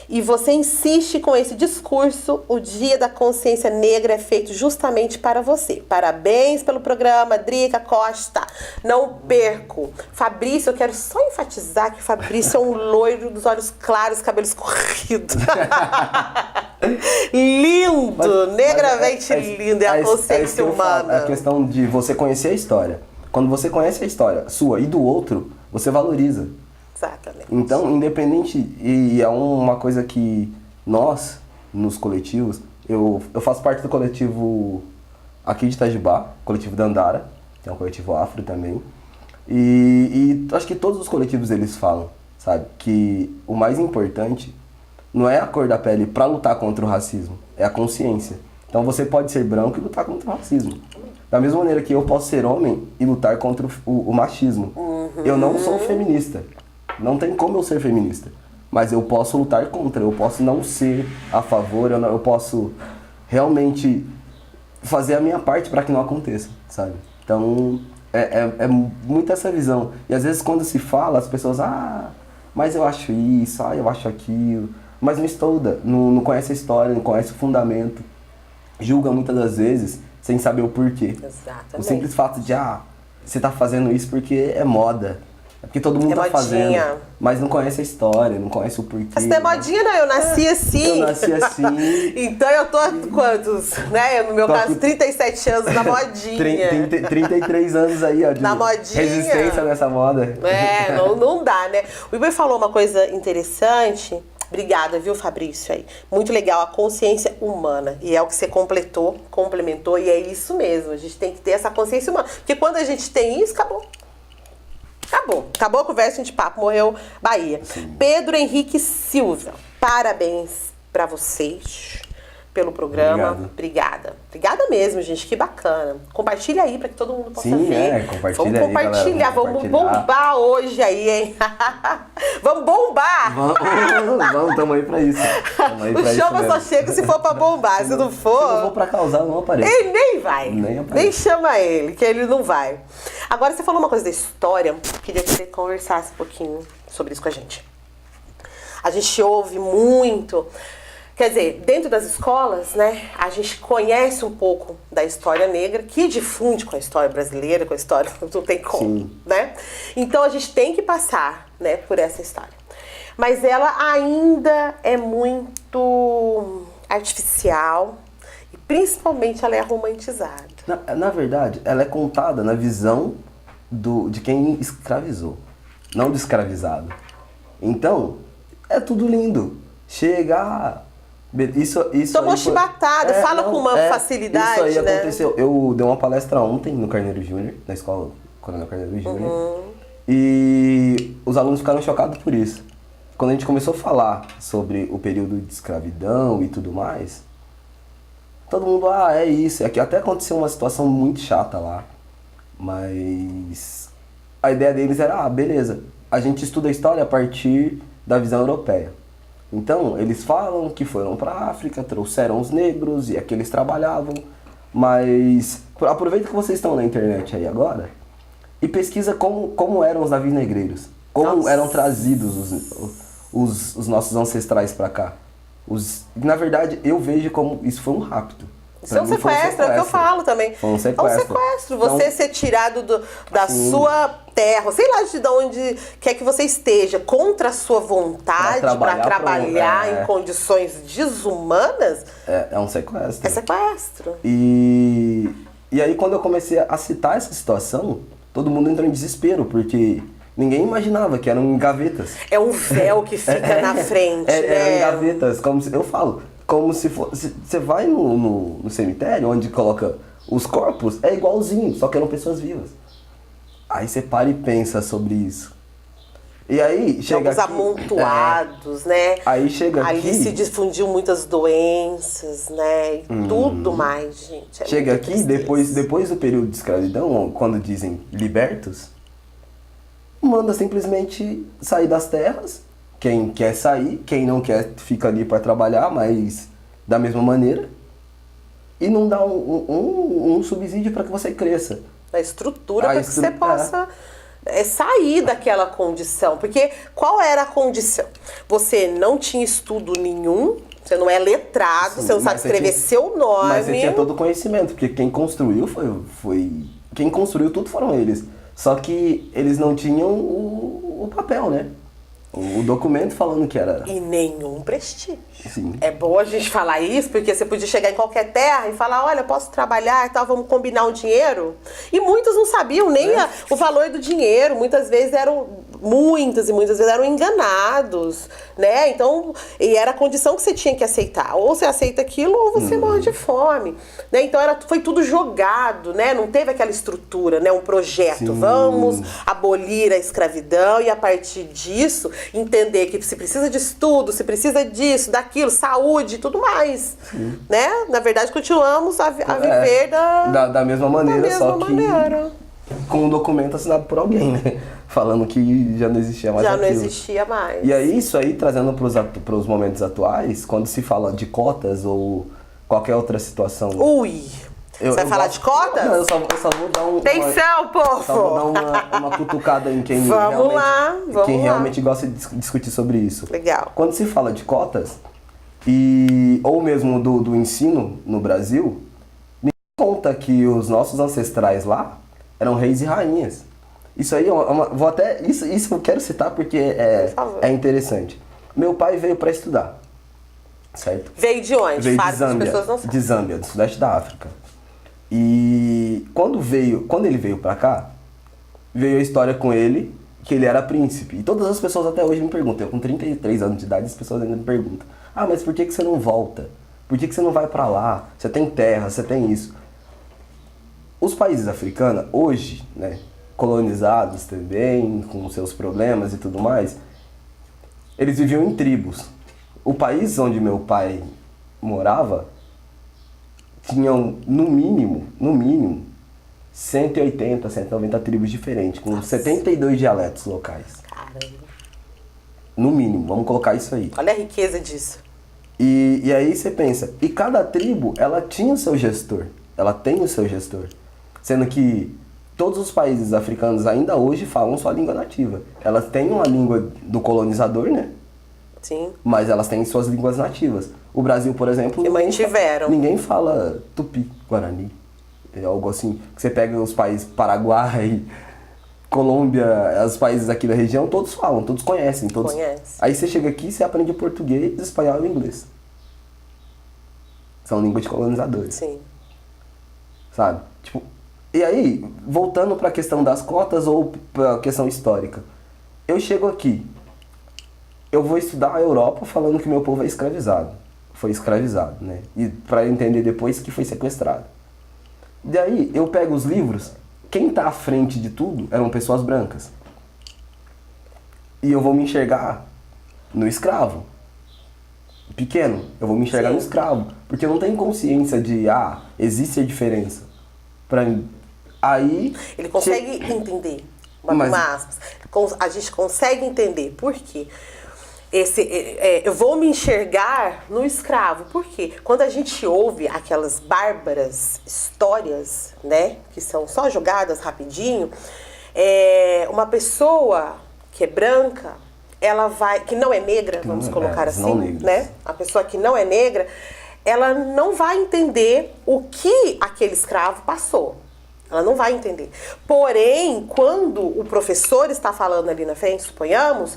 e você insiste com esse discurso, o Dia da Consciência Negra é feito justamente para você. Parabéns pelo programa, Drica Costa. Não perco. Fabrício, eu quero só enfatizar que o Fabrício é um loiro dos olhos claros, cabelos corridos. Lindo, negramente lindo, é a consciência humana. É a questão de você conhecer a história. Quando você conhece a história sua e do outro, você valoriza. Exatamente. Então, independente, e é uma coisa que nós, nos coletivos, eu faço parte do coletivo aqui de Itajubá, coletivo Dandara, que é um coletivo afro também, e acho que todos os coletivos eles falam, sabe, que o mais importante não é a cor da pele para lutar contra o racismo, é a consciência. Então você pode ser branco e lutar contra o racismo. Da mesma maneira que eu posso ser homem e lutar contra o machismo. Eu não sou feminista. Não tem como eu ser feminista. Mas eu posso lutar contra, eu posso não ser a favor, eu posso realmente fazer a minha parte para que não aconteça, sabe? Então, é muito essa visão. E às vezes quando se fala, as pessoas, mas eu acho isso, eu acho aquilo. Mas não estuda, não conhece a história, não conhece o fundamento. Julga muitas das vezes sem saber o porquê. Exatamente. O simples fato de, você tá fazendo isso porque é moda. É porque todo mundo tá fazendo. Mas não conhece a história, não conhece o porquê. Mas não é modinha, não. Eu nasci assim. Eu nasci assim. Então eu tô quantos? Né? No meu caso, 37 anos na modinha. 33 anos aí, ó. De na modinha. Resistência nessa moda. Não dá, né? O Iber falou uma coisa interessante. Obrigada, viu, Fabrício, aí. Muito legal, a consciência humana. E é o que você complementou, e é isso mesmo. A gente tem que ter essa consciência humana. Porque quando a gente tem isso, acabou. Acabou a conversa de papo, morreu Bahia. Sim. Pedro Henrique Silva, parabéns pra vocês pelo programa. Obrigado. Obrigada mesmo, gente, que bacana. Compartilha aí pra que todo mundo possa ver. Compartilha. Vamos compartilhar, vamos bombar hoje aí, hein? Vamos bombar! Vamos, tamo aí pra isso. O chama só chega se for pra bombar, se não for... Se não for pra causar, não aparece. Ele nem vai. Nem chama ele, que ele não vai. Agora, você falou uma coisa da história, queria que você conversasse um pouquinho sobre isso com a gente. A gente ouve muito... Quer dizer, dentro das escolas, né, a gente conhece um pouco da história negra, que difunde com a história brasileira, com a história, não tem como, sim, né? Então a gente tem que passar, né, por essa história. Mas ela ainda é muito artificial e principalmente ela é romantizada. Na verdade, ela é contada na visão de quem escravizou, não do escravizado. Então, é tudo lindo. Chega... Isso tomou chibatada, fala com uma facilidade, isso aí, né? Aconteceu. Eu dei uma palestra ontem no Carneiro Júnior, na escola Coronel Carneiro Júnior, e os alunos ficaram chocados por isso. Quando a gente começou a falar sobre o período de escravidão e tudo mais, todo mundo, é isso. É que até aconteceu uma situação muito chata lá, mas a ideia deles era, beleza, a gente estuda a história a partir da visão europeia. Então, eles falam que foram para a África, trouxeram os negros e aqui eles trabalhavam, mas aproveita que vocês estão na internet aí agora e pesquisa como eram os navios negreiros, como eram trazidos os nossos ancestrais para cá. Na verdade, eu vejo como isso foi um rapto. Isso é um sequestro, é o que eu falo também. Foi um sequestro. É um sequestro. Você então, ser tirado da sua terra, sei lá de onde quer que você esteja, contra a sua vontade, para trabalhar em condições desumanas. É um sequestro. É sequestro. E aí, quando eu comecei a citar essa situação, todo mundo entrou em desespero, porque ninguém imaginava que eram gavetas. É um véu que fica na frente, né? Eram gavetas, eu falo. Como se fosse. Você vai no cemitério, onde coloca os corpos, é igualzinho, só que eram pessoas vivas. Aí você para e pensa sobre isso. E aí chega aqui, amontoados, né? Aí chega ali aqui... se difundiu muitas doenças, né? E tudo mais, gente. Chega aqui, depois do período de escravidão, quando dizem libertos, manda simplesmente sair das terras. Quem quer sair, quem não quer fica ali para trabalhar, mas da mesma maneira. E não dá um subsídio para que você cresça. A estrutura para que você possa sair daquela condição. Porque qual era a condição? Você não tinha estudo nenhum, você não é letrado, Sim, você não sabe escrever seu nome. Mas você tinha todo o conhecimento, porque quem construiu quem construiu tudo foram eles. Só que eles não tinham o papel, né? O documento falando que era... E nenhum prestígio. Sim. É bom a gente falar isso, porque você podia chegar em qualquer terra e falar, olha, posso trabalhar e tal, vamos combinar um dinheiro. E muitos não sabiam nem o valor do dinheiro. Muitas vezes muitas vezes eram enganados, né? Então, e era a condição que você tinha que aceitar. Ou você aceita aquilo, ou você morre de fome. Né? Então, foi tudo jogado, né? Não teve aquela estrutura, né? Um projeto. Sim. Vamos abolir a escravidão e, a partir disso, entender que se precisa de estudo, se precisa disso, daquilo, saúde, tudo mais. Sim. Né? Na verdade, continuamos a viver da mesma maneira, da mesma só que maneira. Com um documento assinado por alguém, né? Falando que já não existia mais aquilo. Já não existia mais. E aí, isso aí, trazendo para os momentos atuais, quando se fala de cotas ou qualquer outra situação... Ui! Você vai falar de cotas? Não, eu só vou dar Atenção, povo! Só vou dar uma cutucada em quem realmente gosta de discutir sobre isso. Legal. Quando se fala de cotas, ou mesmo do ensino no Brasil, me conta que os nossos ancestrais lá eram reis e rainhas. Isso aí, isso eu quero citar porque é interessante. Meu pai veio para estudar, certo? Veio de onde? Veio de Zâmbia, de Zâmbia, do sudeste da África. E quando ele veio pra cá, veio a história com ele que ele era príncipe. E todas as pessoas até hoje me perguntam, eu com 33 anos de idade, as pessoas ainda me perguntam: ah, mas por que você não volta? Por que você não vai pra lá? Você tem terra, você tem isso. Os países africanos, hoje, né, colonizados também, com seus problemas e tudo mais, eles viviam em tribos. O país onde meu pai morava tinham, no mínimo, 180, 190 tribos diferentes, com 72 dialetos locais. Caramba. No mínimo, vamos colocar isso aí. Olha a riqueza disso. E aí você pensa, e cada tribo, ela tinha o seu gestor, ela tem o seu gestor. Sendo que todos os países africanos ainda hoje falam sua língua nativa. Elas têm uma língua do colonizador, né? Sim. Mas elas têm suas línguas nativas. O Brasil, por exemplo... Que mantiveram. Ninguém fala tupi, guarani. É algo assim. Que você pega os países Paraguai, Colômbia, os países aqui da região, todos falam, todos conhecem. Aí você chega aqui, você aprende português, espanhol e inglês. São línguas de colonizadores. Sim. Sabe? Tipo, e aí, voltando para a questão das cotas ou para a questão histórica. Eu chego aqui, eu vou estudar a Europa falando que meu povo é escravizado. Foi escravizado, né? E para entender depois que foi sequestrado. Daí, eu pego os livros, quem tá à frente de tudo eram pessoas brancas. E eu vou me enxergar no escravo. Pequeno, eu vou me enxergar no escravo. Porque eu não tenho consciência de, existe a diferença. Pra mim. Aí... Ele consegue entender. Aspas. A gente consegue entender. Por quê? Eu vou me enxergar no escravo. Por quê? Quando a gente ouve aquelas bárbaras histórias, né? Que são só jogadas rapidinho. Uma pessoa que é branca, ela vai... Que não é negra, vamos colocar assim, né? A pessoa que não é negra, ela não vai entender o que aquele escravo passou. Ela não vai entender. Porém, quando o professor está falando ali na frente, suponhamos,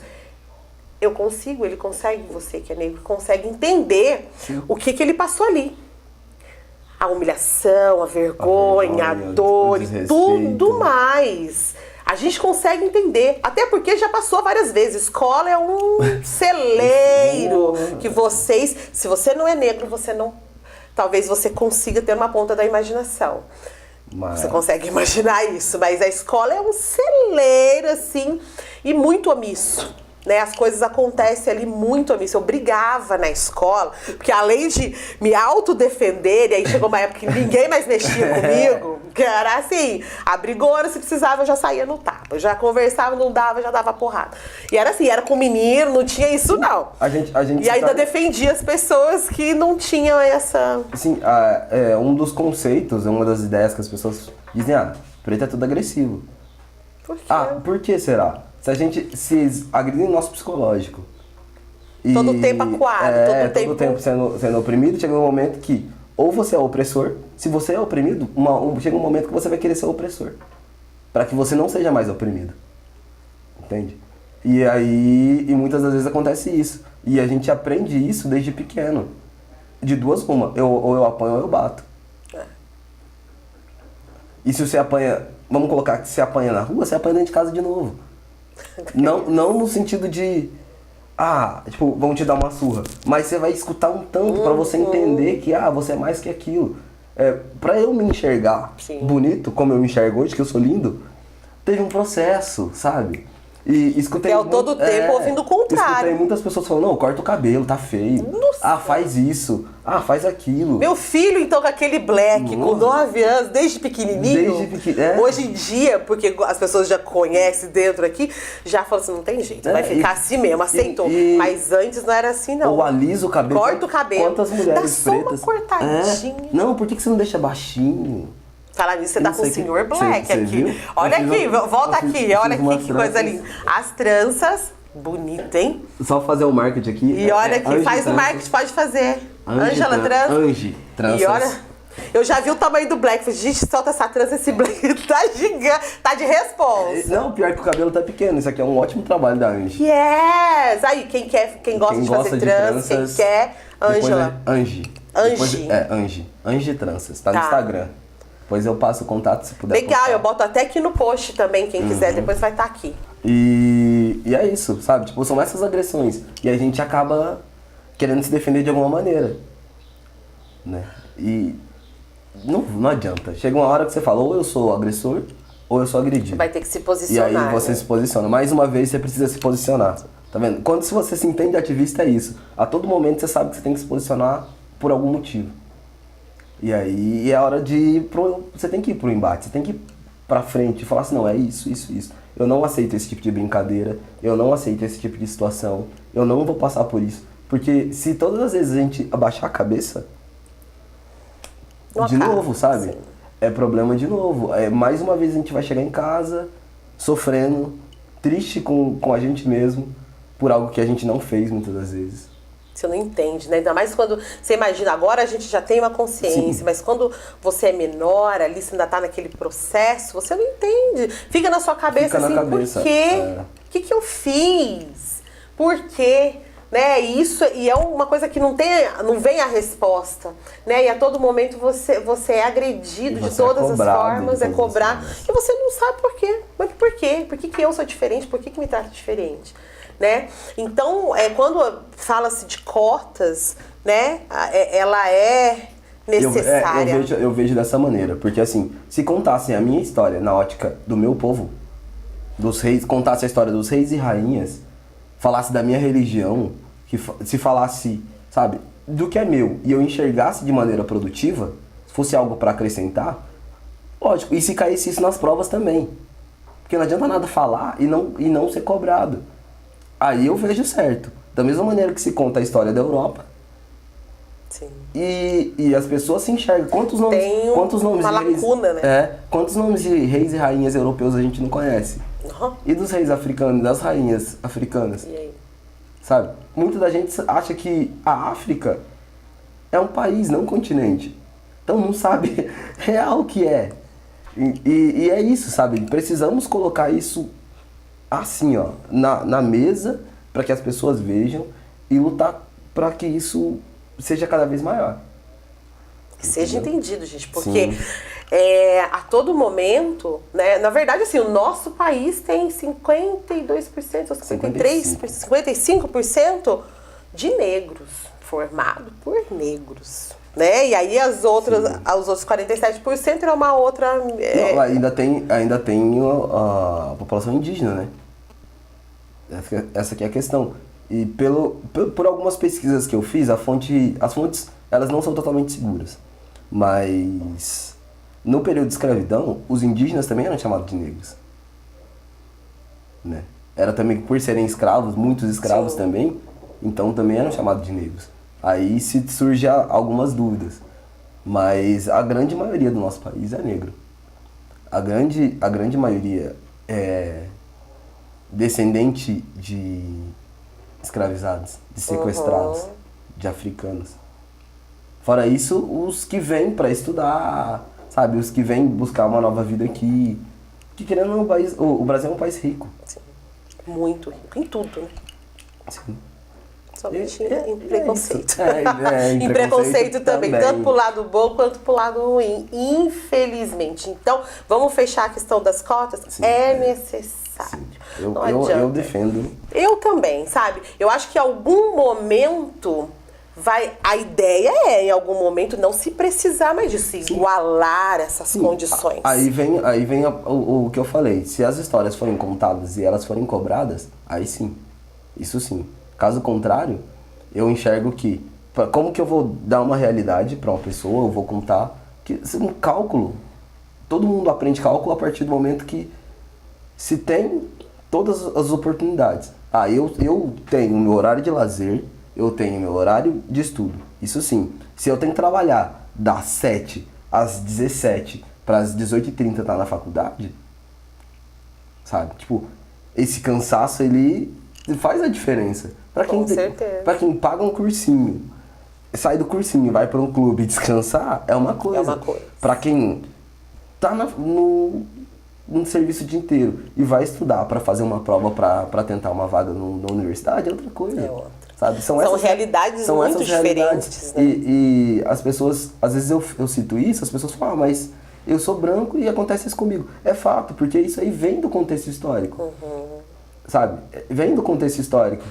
ele consegue, você que é negro, consegue entender o que ele passou ali. A humilhação, a vergonha, a dor e tudo mais. A gente consegue entender, até porque já passou várias vezes. Escola é um celeiro que se você não é negro, talvez você consiga ter uma ponta da imaginação. Você consegue imaginar isso, mas a escola é um celeiro, assim, e muito omisso. Né, as coisas acontecem ali muito omisso. Eu brigava na escola, porque além de me autodefender, e aí chegou uma época que ninguém mais mexia comigo, que era assim, a brigona, se precisava, eu já saía no tapa. Eu já conversava, não dava, já dava porrada. E era assim, era com menino, não tinha isso não. E ainda defendia as pessoas que não tinham essa... Sim, um dos conceitos, uma das ideias que as pessoas dizem, preto é tudo agressivo. Por quê? Por que será? Se a gente se agredir no nosso psicológico. E, Todo tempo acuado, todo tempo sendo oprimido, chega um momento que ou você é opressor, se você é oprimido, chega um momento que você vai querer ser opressor. Para que você não seja mais oprimido. Entende? E aí, muitas das vezes acontece isso. E a gente aprende isso desde pequeno. De duas uma, ou eu apanho ou eu bato. E se você apanha, vamos colocar que você apanha na rua, você apanha dentro de casa de novo. Não no sentido de, tipo, vão te dar uma surra. Mas você vai escutar um tanto pra você entender que, você é mais que aquilo. Pra eu me enxergar bonito, como eu me enxergo hoje, que eu sou lindo, teve um processo, sabe? E escutei... Que é o todo tempo ouvindo o contrário. Escutei muitas pessoas falando, não, corta o cabelo, tá feio. Nossa. Faz isso. Faz aquilo. Meu filho, então, com aquele black, com 9 anos, desde pequenininho. Hoje em dia, porque as pessoas já conhecem dentro aqui, já falam assim, não tem jeito, vai ficar assim mesmo, aceitou. Mas antes não era assim, não. Ou alisa o cabelo. Corta o cabelo. Quantas mulheres dá só pretas... uma cortadinha. Não, por que você não deixa baixinho? Falar nisso, você tá com o senhor Black você aqui. viu? Olha aqui, volta aqui, olha aqui que coisa tranças. linda. As tranças, bonita, hein? Só fazer o marketing aqui. E olha aqui, Angie faz o Tranças. marketing, pode fazer. Angie Ângela Trança. Angie Tranças. E olha, eu já vi o tamanho do Black. Falei, gente, solta essa trança, esse Black tá gigante, tá de responsa. Não, pior que o cabelo tá pequeno. Isso aqui é um ótimo trabalho da Angie. Yes! Aí, quem gosta de fazer trança, quem quer, Ângela. Angie. Angie. Angie Tranças. Tá no Instagram. Depois eu passo o contato se puder. Legal, postar. eu boto até aqui no post também, quem quiser, depois vai estar aqui. E é isso, sabe? Tipo, são essas agressões. E a gente acaba querendo se defender de alguma maneira. Né? E não adianta. Chega uma hora que você fala, ou eu sou agressor, ou eu sou agredido. Vai ter que se E posicionar. aí você se posiciona. Mais uma vez, você precisa se posicionar. Tá vendo? Quando se você se entende ativista, é isso. A todo momento você sabe que você tem que se posicionar por algum motivo. E aí é a hora de ir você tem que ir pro embate, você tem que ir pra frente e falar assim, não, é isso. Eu não aceito esse tipo de brincadeira, eu não aceito esse tipo de situação, eu não vou passar por isso. Porque se todas as vezes a gente abaixar a cabeça, de novo, sabe? Sim. É problema de novo. Mais uma vez a gente vai chegar em casa, sofrendo, triste com a gente mesmo, por algo que a gente não fez muitas das vezes. Você não entende, né? Ainda mais quando você imagina, agora a gente já tem uma consciência, Sim. mas quando você é menor, ali você ainda tá naquele processo, você não entende. Fica na sua cabeça assim, por quê? O que eu fiz? Por quê? Né? E é uma coisa que não vem a resposta, né? E a todo momento você é agredido de todas as formas, é cobrado, e você não sabe por quê. Mas por quê? Por que eu sou diferente? Por que me trata diferente? Né? Então, quando fala-se de cotas, né, ela é necessária. Eu vejo dessa maneira, porque assim, se contassem a minha história na ótica do meu povo, dos reis, contasse a história dos reis e rainhas, falasse da minha religião, se falasse, sabe, do que é meu, e eu enxergasse de maneira produtiva, se fosse algo para acrescentar, lógico, e se caísse isso nas provas também. Porque não adianta nada falar e não ser cobrado. Aí eu vejo certo. Da mesma maneira que se conta a história da Europa. Sim. E as pessoas se enxergam. Quantos nomes uma lacuna, né? Quantos nomes de reis e rainhas europeus a gente não conhece? Uhum. E dos reis africanos, das rainhas africanas? E aí? Sabe? Muita da gente acha que a África é um país, não um continente. Então não sabe real o que é. E é isso, sabe? Precisamos colocar isso assim, ó, na mesa, para que as pessoas vejam e lutar para que isso seja cada vez maior. Que seja entendido, gente, porque a todo momento, né, na verdade, assim, o nosso país tem 52% ou 55% de negros, formado por negros. Né? E aí os outros 47% é uma outra... Não, ainda tem a população indígena, né? Essa aqui é a questão. E por algumas pesquisas que eu fiz, as fontes elas não são totalmente seguras. Mas no período de escravidão, os indígenas também eram chamados de negros. Né? Era também, por serem escravos, muitos escravos também, então também eram chamados de negros. Aí surge algumas dúvidas. Mas a grande maioria do nosso país é negro. A grande maioria descendente de escravizados, de sequestrados, de africanos. Fora isso, os que vêm para estudar, sabe? Os que vêm buscar uma nova vida aqui. Que querendo ou não, o Brasil é um país rico. Sim. Muito rico, em tudo, né? Sim. Somente em preconceito. Em preconceito também, tanto pro lado bom quanto pro lado ruim, infelizmente. Então, vamos fechar a questão das cotas? Sim, necessário. Eu defendo. Eu também, sabe? Eu acho que em algum momento a ideia em algum momento, não se precisar mais disso, igualar essas condições. Aí vem o que eu falei. Se as histórias forem contadas e elas forem cobradas, aí sim. Isso sim. Caso contrário, eu enxergo que, como que eu vou dar uma realidade para uma pessoa, eu vou contar, que um cálculo, todo mundo aprende cálculo a partir do momento que se tem todas as oportunidades. Eu tenho meu horário de lazer, eu tenho meu horário de estudo, isso sim. Se eu tenho que trabalhar das 7 às 17 para as 18h30 estar na faculdade, sabe? Tipo, esse cansaço, ele faz a diferença. Com certeza. Pra quem paga um cursinho, sai do cursinho e vai para um clube descansar, é uma coisa. É uma coisa. Pra quem tá no serviço o dia inteiro e vai estudar para fazer uma prova para tentar uma vaga na universidade, é outra coisa. É outra. Sabe? São realidades muito diferentes. Né? E as pessoas, às vezes eu cito isso, as pessoas falam, mas eu sou branco e acontece isso comigo. É fato, porque isso aí vem do contexto histórico. Sabe? Vem do contexto histórico.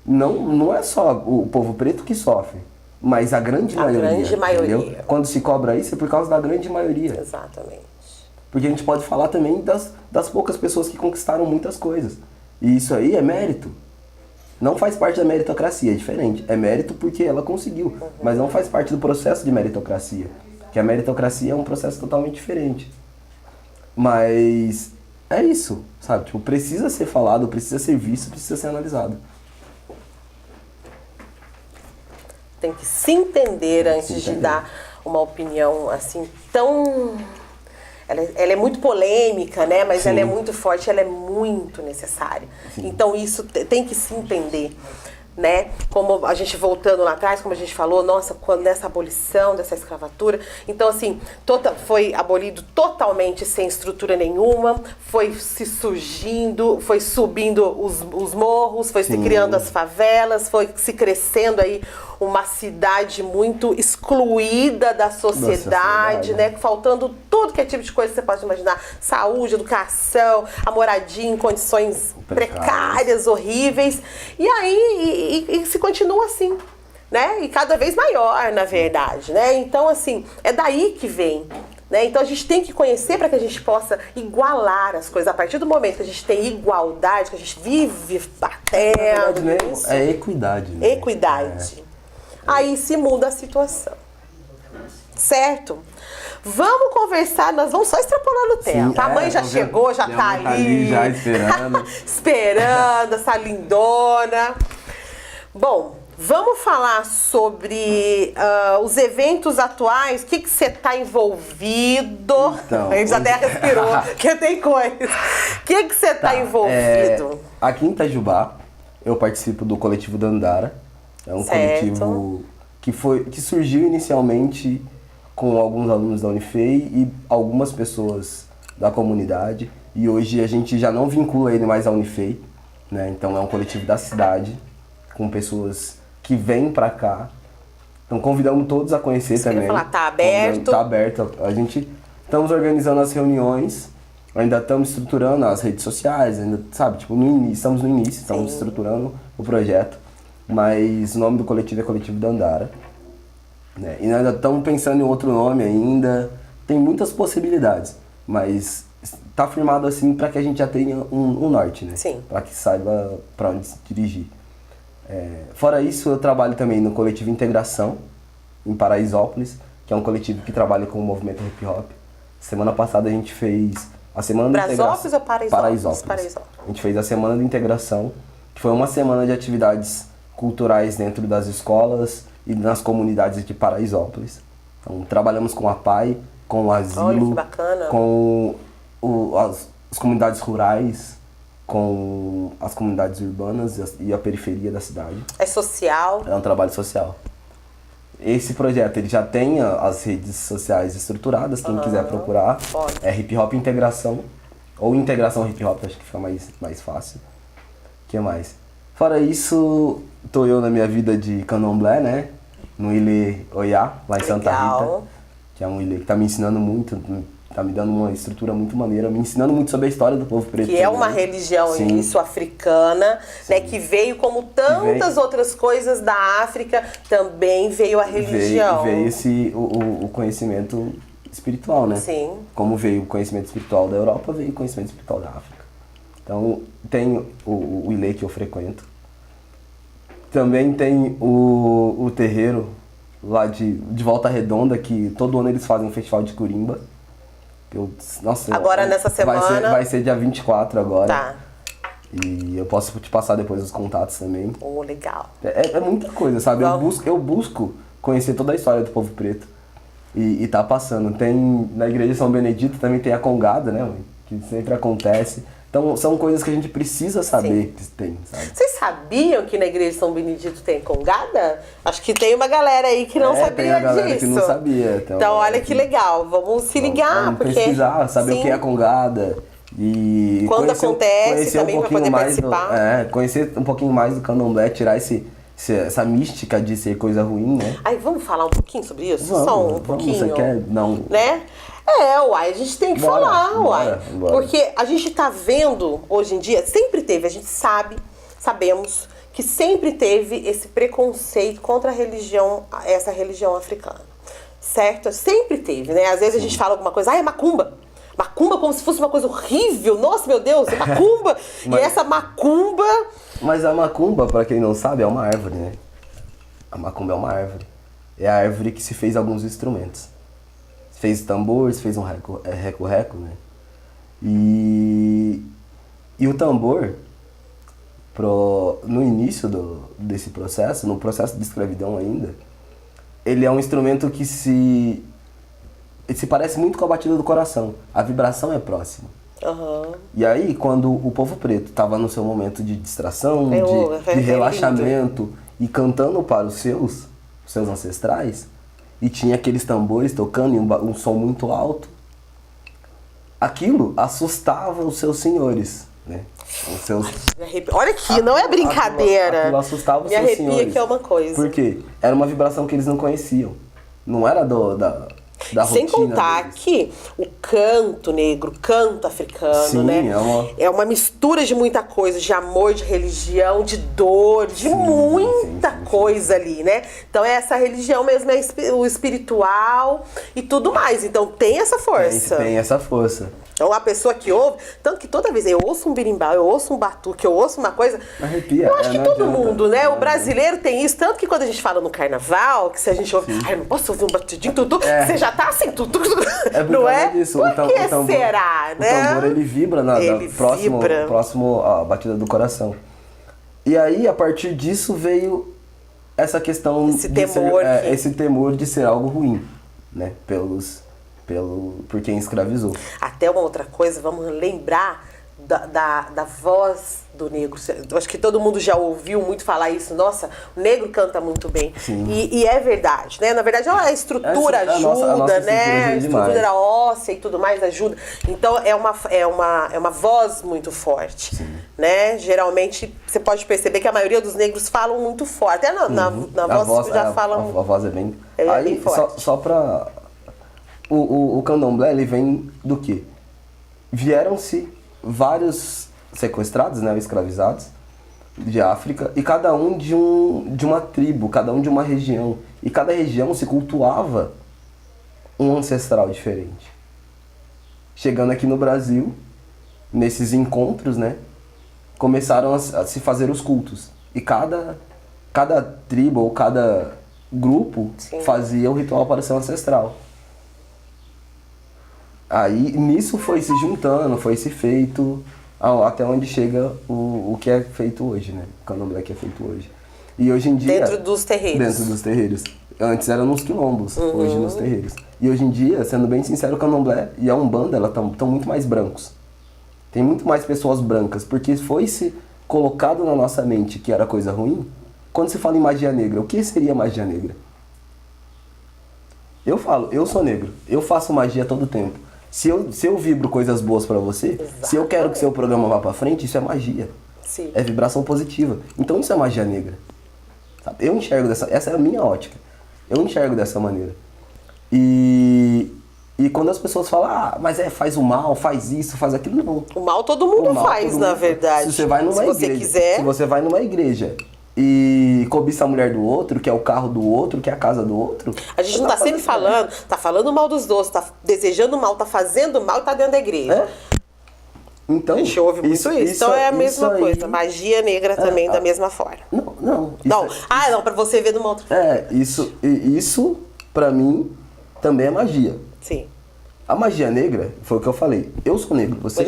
Não é só o povo preto que sofre, mas a grande maioria. A grande maioria. Entendeu? Quando se cobra isso é por causa da grande maioria. Exatamente. Porque a gente pode falar também das poucas pessoas que conquistaram muitas coisas. E isso aí é mérito. Não faz parte da meritocracia, é diferente. É mérito porque ela conseguiu, mas não faz parte do processo de meritocracia. Que a meritocracia é um processo totalmente diferente. Mas é isso, sabe? Tipo, precisa ser falado, precisa ser visto, precisa ser analisado. Tem que se entender antes de dar uma opinião assim tão... Ela é muito polêmica, né? Mas ela é muito forte, ela é muito necessária. Sim. Então isso tem que se entender, né? Como a gente voltando lá atrás, como a gente falou, nossa, quando nessa abolição dessa escravatura, então assim, foi abolido totalmente sem estrutura nenhuma, foi se surgindo, foi subindo os morros, foi se criando as favelas, foi se crescendo aí uma cidade muito excluída da sociedade, né? Faltando tudo que é tipo de coisa que você pode imaginar. Saúde, educação, a moradia em condições precárias, horríveis. E aí, e se continua assim, né? E cada vez maior, na verdade, né? Então, assim, é daí que vem. Né? Então a gente tem que conhecer para que a gente possa igualar as coisas. A partir do momento que a gente tem igualdade, que a gente vive batendo... É equidade. Né? Equidade. Aí se muda a situação. Certo? Vamos conversar, nós vamos só extrapolando o tempo. A mãe já chegou, já tá ali. Já esperando. Esperando, essa lindona. Bom, vamos falar sobre os eventos atuais. O que você está envolvido? Então, a gente até respirou, porque tem coisa. O que você está envolvido? Aqui em Itajubá, eu participo do coletivo Dandara. É um coletivo que surgiu inicialmente com alguns alunos da Unifei e algumas pessoas da comunidade. E hoje a gente já não vincula ele mais à Unifei, né? Então é um coletivo da cidade, com pessoas que vêm pra cá. Então convidamos todos a conhecer também. Eu ia falar, tá aberto? Tá aberto. A gente estamos organizando as reuniões, ainda estamos estruturando as redes sociais, ainda, sabe, tipo, estamos no início, estamos estruturando o projeto. Mas o nome do coletivo é Coletivo Dandara. Né? E ainda estamos pensando em outro nome ainda. Tem muitas possibilidades, mas está firmado assim para que a gente já tenha um norte, né? Sim. Para que saiba para onde se dirigir. Fora isso, eu trabalho também no coletivo Integração, em Paraisópolis, que é um coletivo que trabalha com o movimento hip hop. Semana passada a gente fez a Semana da Integração. Ou Paraisópolis? A gente fez a Semana da Integração, que foi uma semana de atividades culturais dentro das escolas e nas comunidades de Paraisópolis. Então, trabalhamos com a PAI, com o asilo, Olha, que bacana. com as comunidades rurais com as comunidades urbanas e a periferia da cidade. É social? É um trabalho social. Esse projeto ele já tem as redes sociais estruturadas, quem quiser procurar. Pode. É Hip Hop Integração, ou Integração Hip Hop, acho que fica mais fácil. O que mais? Fora isso, tô eu na minha vida de candomblé, né? No Ilê Oiá, lá em Santa Rita. Que é um ilê que tá me ensinando muito, tá me dando uma estrutura muito maneira, me ensinando muito sobre a história do povo preto. Que é uma religião africana, né, que veio como tantas outras coisas da África, também veio a religião. Veio o conhecimento espiritual, né? Sim. Como veio o conhecimento espiritual da Europa, veio o conhecimento espiritual da África. Então, tem o ilê que eu frequento. Também tem o terreiro lá de Volta Redonda, que todo ano eles fazem um festival de curimba. Nossa, agora nessa semana... Vai ser dia 24 agora. Tá. E eu posso te passar depois os contatos também. Oh, legal. É muita coisa, sabe? Eu busco conhecer toda a história do povo preto. E tá passando. Tem, na Igreja São Benedito também tem a congada, né? Que sempre acontece. Então, são coisas que a gente precisa saber que tem, sabe? Vocês sabiam que na Igreja São Benedito tem congada? Acho que tem uma galera aí que não sabia tem a galera disso. Que não sabia. Então olha que legal. Vamos se ligar, vamos porque... pesquisar, saber o que é a congada. E quando acontece também para poder participar. Conhecer um pouquinho mais do candomblé, tirar essa mística de ser coisa ruim, né? Aí vamos falar um pouquinho sobre isso? Só um pouquinho. Você quer? Não. Né? Uai, a gente tem que falar, uai. Porque a gente tá vendo, hoje em dia, sempre teve, a gente sabemos que sempre teve esse preconceito contra a religião, essa religião africana. Certo? Sempre teve, né? Às vezes a gente fala alguma coisa, é macumba. Macumba como se fosse uma coisa horrível. Nossa, meu Deus, é macumba. E essa macumba... Mas a macumba, pra quem não sabe, é uma árvore, né? A macumba é uma árvore. É a árvore que se fez alguns instrumentos. Se fez tambor, se fez um reco-reco, né? E o tambor, no início desse processo, no processo de escravidão ainda, ele é um instrumento que se parece muito com a batida do coração. A vibração é próxima. Uhum. E aí, quando o povo preto estava no seu momento de distração, de relaxamento, e cantando para os seus ancestrais, e tinha aqueles tambores tocando e um som muito alto, aquilo assustava os seus senhores, né? Olha aqui, não é brincadeira. Aquilo assustava os seus senhores. Me arrepia que é uma coisa. Por quê? Era uma vibração que eles não conheciam. Não era da sem rotina contar deles. que o canto negro, canto africano, né? É uma mistura de muita coisa, de amor, de religião, de dor, de muita coisa ali, né? Então é essa religião mesmo, é o espiritual e tudo mais. Então tem essa força. Tem essa força. Então a pessoa que ouve, tanto que toda vez eu ouço um berimbau, eu ouço um batuque, eu ouço uma coisa... Arrepia. Eu acho que todo mundo, né? O brasileiro tem isso, tanto que quando a gente fala no carnaval, que se a gente ouve, eu não posso ouvir um batidinho, tudo, você já tá assim, tudo, não é? Disso. Por que será, né? O tambor, ele vibra próximo à batida do coração. E aí, a partir disso, veio essa questão... Esse temor de ser algo ruim, né? Por quem escravizou. Até uma outra coisa, vamos lembrar da voz do negro. Eu acho que todo mundo já ouviu muito falar isso. Nossa, o negro canta muito bem. E é verdade, né? Na verdade, a estrutura ajuda, nossa né? A estrutura estrutura óssea e tudo mais ajuda. Então, é uma voz muito forte, né? Geralmente, você pode perceber que a maioria dos negros falam muito forte. Até na voz já falam... A voz é bem... bem forte. Só pra... O candomblé, ele vem do quê? Vieram-se vários sequestrados, né, escravizados, de África, e cada um de uma tribo, cada um de uma região. E cada região se cultuava um ancestral diferente. Chegando aqui no Brasil, nesses encontros, né, começaram a se fazer os cultos. E cada tribo ou cada grupo fazia o ritual para seu ancestral. Aí, nisso foi se juntando, foi se feito, até onde chega o que é feito hoje, né? O candomblé que é feito hoje. E hoje em dia... Dentro dos terreiros. Dentro dos terreiros. Antes era nos quilombos, hoje nos terreiros. E hoje em dia, sendo bem sincero, o candomblé e a umbanda, elas estão muito mais brancos. Tem muito mais pessoas brancas, porque foi se colocado na nossa mente que era coisa ruim. Quando se fala em magia negra, o que seria magia negra? Eu falo, eu sou negro, eu faço magia todo tempo. Se eu vibro coisas boas pra você, Exatamente. se eu quero que seu programa vá pra frente, isso é magia. Sim. É vibração positiva. Então isso é magia negra. Sabe? Eu enxergo essa é a minha ótica. Eu enxergo dessa maneira. E quando as pessoas falam, mas faz o mal, faz isso, faz aquilo, não. O mal todo mundo faz, na verdade. Se você vai numa você igreja, quiser. se você vai numa igreja e cobiça a mulher do outro, que é o carro do outro, que é a casa do outro. A gente não tá sempre falando, tá falando mal dos outros, tá desejando mal, tá fazendo mal e tá dentro da igreja. É? Então, A gente ouve muito isso. Então é a mesma coisa. Magia negra também da mesma forma. Não. Não. Não, pra você ver de uma outra forma. Isso pra mim também é magia. Sim. A magia negra, foi o que eu falei. Eu sou negro, você...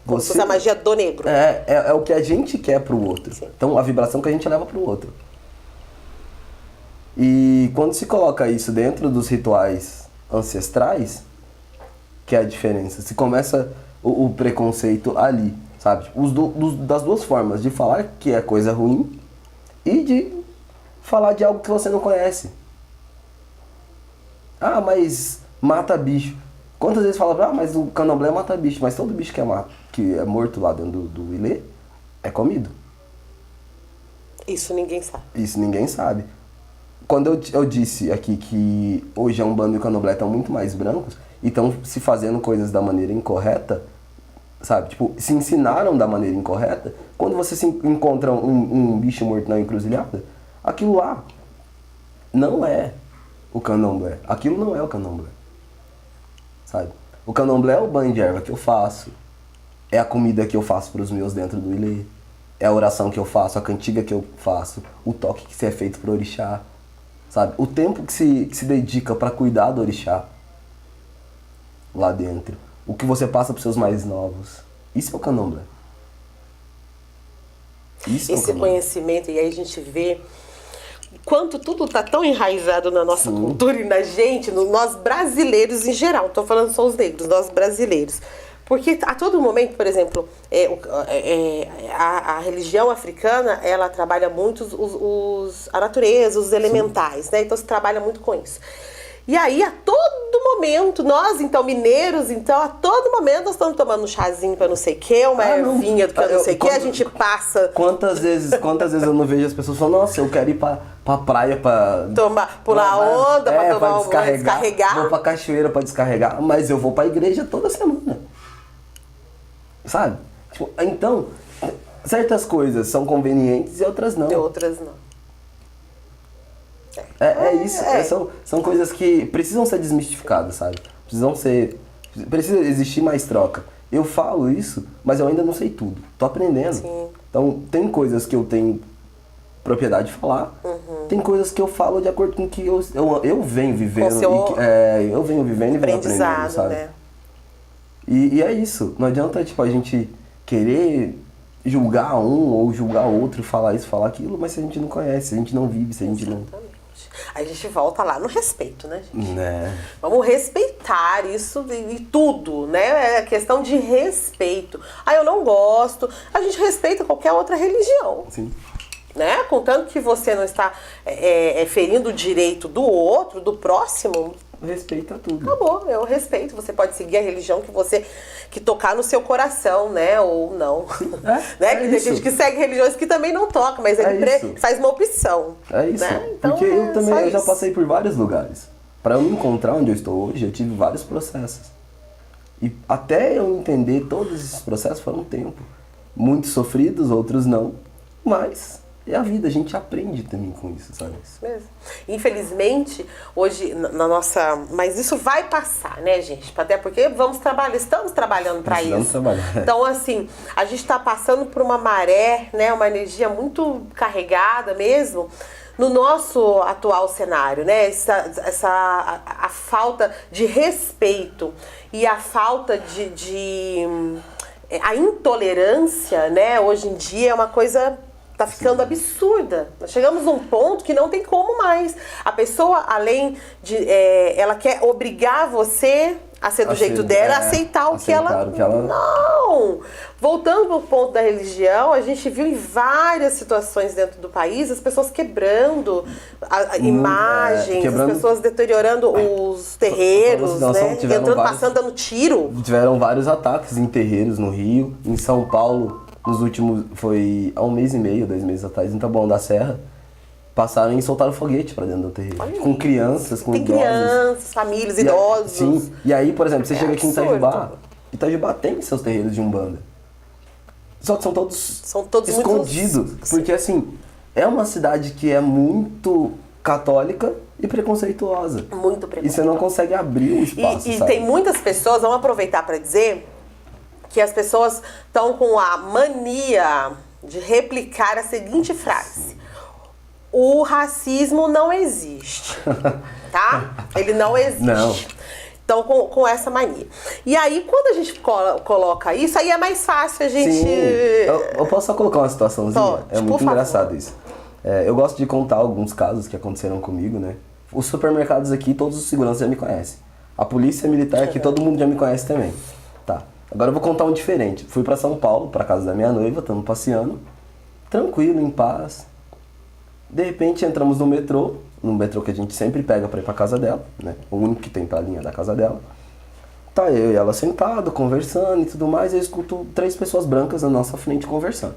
Como se fosse a magia do negro. É o que a gente quer pro outro. Sim. Então, a vibração que a gente leva pro outro. E quando se coloca isso dentro dos rituais ancestrais, que é a diferença. Se começa o preconceito ali, sabe? Das duas formas, de falar que é coisa ruim e de falar de algo que você não conhece. Mas mata bicho. Quantas vezes fala, mas o candomblé mata bicho, mas todo bicho que é morto lá dentro do Ilê é comido. Isso ninguém sabe. Isso ninguém sabe. Quando eu disse aqui que hoje a Umbanda e o candomblé estão muito mais brancos e estão se fazendo coisas da maneira incorreta, sabe? Tipo, se ensinaram da maneira incorreta, quando você se encontra um bicho morto na encruzilhada, aquilo lá não é o candomblé. Aquilo não é o candomblé. Sabe? O candomblé é o banho de erva que eu faço, é a comida que eu faço para os meus dentro do Ilê, é a oração que eu faço, a cantiga que eu faço, o toque que se é feito pro orixá, sabe? O tempo que se dedica para cuidar do orixá lá dentro, o que você passa pros seus mais novos, isso é o candomblé. Isso é o Esse candomblé. conhecimento, e aí a gente vê quanto tudo tá tão enraizado na nossa cultura e na gente, nós brasileiros em geral, não tô falando só os negros, nós brasileiros. Porque a todo momento, por exemplo, a religião africana, ela trabalha muito a natureza, os elementais, né? Então se trabalha muito com isso. E aí, a todo momento, nós, então, mineiros, então, a todo momento nós estamos tomando um chazinho pra não sei o que, uma ervinha do que não sei o que, a gente passa... Quantas vezes eu não vejo as pessoas falando, nossa, eu quero ir pra praia pra... pular onda, pra tomar descarregar. Vou pra cachoeira pra descarregar, mas eu vou pra igreja toda semana. Sabe? Tipo, então, certas coisas são convenientes e outras não. E outras não. São coisas que precisam ser desmistificadas, sabe? Precisa existir mais troca. Eu falo isso, mas eu ainda não sei tudo. Tô aprendendo. Sim. Então, tem coisas que eu tenho propriedade de falar. Tem coisas que eu falo de acordo com o que eu venho vivendo. Eu venho vivendo e venho aprendendo, sabe? Né? E é isso. Não adianta, tipo, a gente querer julgar um ou julgar outro, falar isso, falar aquilo, mas se a gente não conhece, se a gente não vive, se a gente não... Aí a gente volta lá no respeito, né, gente? Né? Vamos respeitar isso e tudo, né? É questão de respeito. Eu não gosto. A gente respeita qualquer outra religião. Sim. Né? Contanto que você não está ferindo o direito do outro, do próximo... Respeita tudo. Acabou, eu respeito. Você pode seguir a religião que tocar no seu coração, né? Ou não. Né? Tem gente que segue religiões que também não toca, mas ele faz uma opção. É isso. Né? Então, porque eu já passei por vários lugares. Para eu me encontrar onde eu estou hoje, eu tive vários processos. E até eu entender todos esses processos foram um tempo. Muitos sofridos, outros não. Mas é a vida, a gente aprende também com isso, sabe? Isso mesmo. Infelizmente, hoje, na nossa... Mas isso vai passar, né, gente? Até porque estamos trabalhando para isso. Então, assim, a gente está passando por uma maré, né? Uma energia muito carregada mesmo, no nosso atual cenário, né? A falta de respeito e a falta a intolerância, né? Hoje em dia é uma coisa... Tá ficando absurda. Nós chegamos num ponto que não tem como mais. A pessoa, além de... ela quer obrigar você a ser do jeito dela, aceitar o que ela... Não! Voltando para o ponto da religião, a gente viu em várias situações dentro do país as pessoas quebrando imagens, as pessoas deteriorando os terreiros, né? Entrando, passando, dando tiro. Tiveram vários ataques em terreiros no Rio, em São Paulo, nos últimos... Foi há 1 mês e meio, 2 meses atrás, em Taboão da Serra. Passaram e soltaram foguete pra dentro do terreiro. Com crianças, com idosos. Crianças, famílias, idosos. Sim. E aí, por exemplo, você chega aqui em Itajubá. Itajubá tem seus terreiros de Umbanda. Só que são todos escondidos. Muito... Porque, assim, é uma cidade que é muito católica e preconceituosa. Muito preconceituosa. E você não consegue abrir o espaço, E tem muitas pessoas, vamos aproveitar para dizer, que as pessoas estão com a mania de replicar a seguinte frase. O racismo não existe, tá? Ele não existe. Não. Então, com essa mania. E aí, quando a gente coloca isso, aí é mais fácil a gente... Sim. Eu posso só colocar uma situaçãozinha? Pode, muito engraçado isso. Eu gosto de contar alguns casos que aconteceram comigo, né? Os supermercados aqui, todos os seguranças já me conhecem. A polícia militar aqui, todo mundo já me conhece também. Tá. Agora eu vou contar um diferente. Fui pra São Paulo, pra casa da minha noiva, estamos passeando. Tranquilo, em paz. De repente entramos no metrô que a gente sempre pega pra ir pra casa dela, né? O único que tem pra linha da casa dela. Tá eu e ela sentado, conversando e tudo mais, eu escuto 3 pessoas brancas na nossa frente conversando.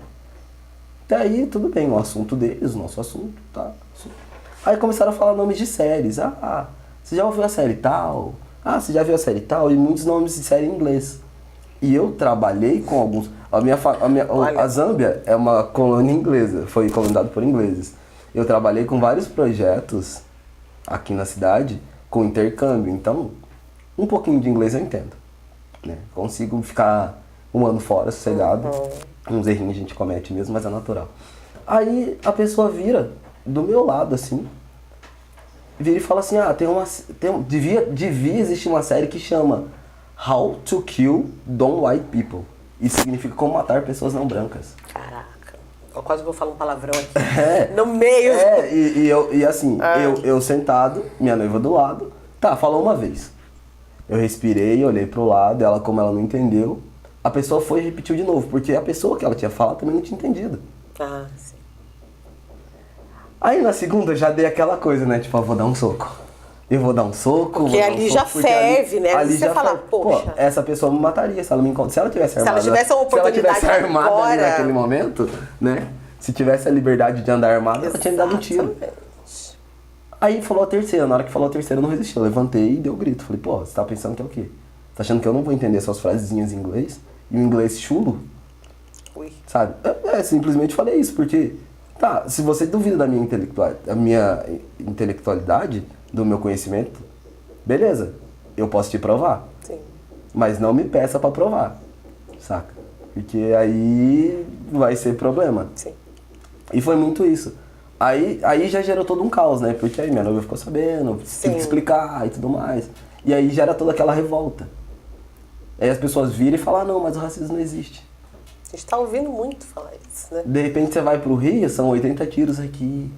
Até aí, tudo bem, o assunto deles, o nosso assunto, tá? Aí começaram a falar nomes de séries. Ah, você já ouviu a série tal? Ah, você já viu a série tal? E muitos nomes de série em inglês. E eu trabalhei com alguns... A Zâmbia é uma colônia inglesa, foi colonizado por ingleses. Eu trabalhei com vários projetos aqui na cidade com intercâmbio, então um pouquinho de inglês eu entendo, né? Consigo ficar 1 ano fora, sossegado, uns errinhos a gente comete mesmo, mas é natural. Aí a pessoa vira do meu lado, assim, vira e fala assim, devia existir uma série que chama How to Kill Non-White People. Isso significa como matar pessoas não brancas. Caraca. Eu quase vou falar um palavrão aqui. No meio. Eu sentado, minha noiva do lado. Tá, falou uma vez. Eu respirei, olhei pro lado, ela, como ela não entendeu, a pessoa foi e repetiu de novo, porque a pessoa que ela tinha falado também não tinha entendido. Ah, sim. Aí na segunda eu já dei aquela coisa, né? Tipo, eu vou dar um soco. Eu vou dar um soco. Porque ali já ferve, né? Ali você fala, poxa. Pô, essa pessoa me mataria se ela me encontra. Se ela tivesse armada. Se ela tivesse uma oportunidade se ela tivesse armada agora... ali naquele momento, né? Se tivesse a liberdade de andar armada, ela tinha me dado um tiro. Aí falou a terceira. Na hora que falou a terceira, eu não resisti. Eu levantei e dei o grito. Falei, pô, você tá pensando que é o quê? Você tá achando que eu não vou entender suas frasezinhas em inglês? E o inglês chulo? Ui. Sabe? Simplesmente falei isso, porque... Tá, se você duvida da minha intelectualidade, do meu conhecimento, beleza, eu posso te provar. Sim. Mas não me peça pra provar, saca? Porque aí vai ser problema. Sim. E foi muito isso. Aí já gerou todo um caos, né? Porque aí minha noiva ficou sabendo, tive que explicar e tudo mais. E aí gera toda aquela revolta. Aí as pessoas viram e falam, não, mas o racismo não existe. A gente tá ouvindo muito falar isso, né? De repente você vai pro Rio, são 80 tiros aqui.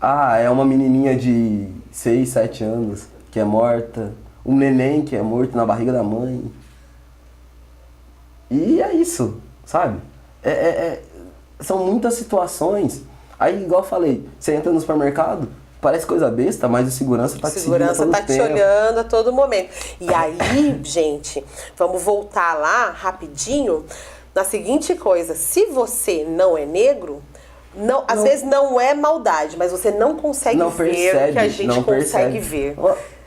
Ah, é uma menininha de 6, 7 anos que é morta. Um neném que é morto na barriga da mãe. E é isso, sabe? São muitas situações. Aí, igual eu falei, você entra no supermercado, parece coisa besta, mas o segurança tá te seguindo a todo tempo. O segurança tá te olhando a todo momento. E aí, gente, vamos voltar lá rapidinho na seguinte coisa. Se você não é negro, às vezes não é maldade, mas você não consegue ver o que a gente consegue ver.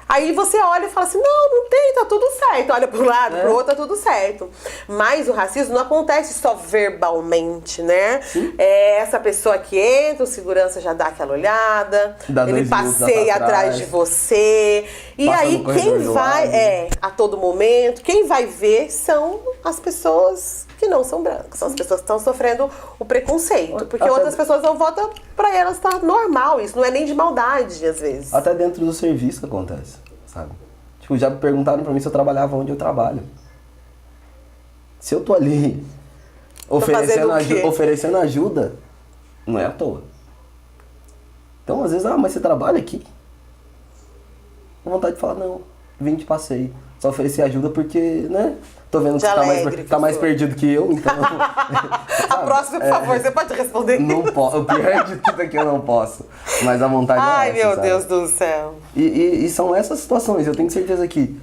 Aí você olha e fala assim, não tem, tá tudo certo. Olha pro lado, pro outro, tá tudo certo. Mas o racismo não acontece só verbalmente, né? Essa pessoa que entra, o segurança já dá aquela olhada, ele passeia atrás de você. E aí quem vai, a todo momento, quem vai ver são as pessoas que não são brancas. São as pessoas que estão sofrendo o preconceito. Porque outras pessoas não votam, pra elas tá normal. Isso não é nem de maldade, às vezes. Até dentro do serviço acontece, sabe? Tipo, já perguntaram pra mim se eu trabalhava onde eu trabalho. Se eu tô ali oferecendo ajuda, não é à toa. Então, às vezes, mas você trabalha aqui? Com vontade de falar, não, vim de passeio. só oferecer ajuda porque, né? Tô vendo que você tá mais perdido que eu, então... A próxima, por favor, você pode responder? Não posso, o pior de tudo é que eu não posso, mas a vontade é essa, Ai, meu sabe? Deus do céu. E são essas situações, eu tenho certeza que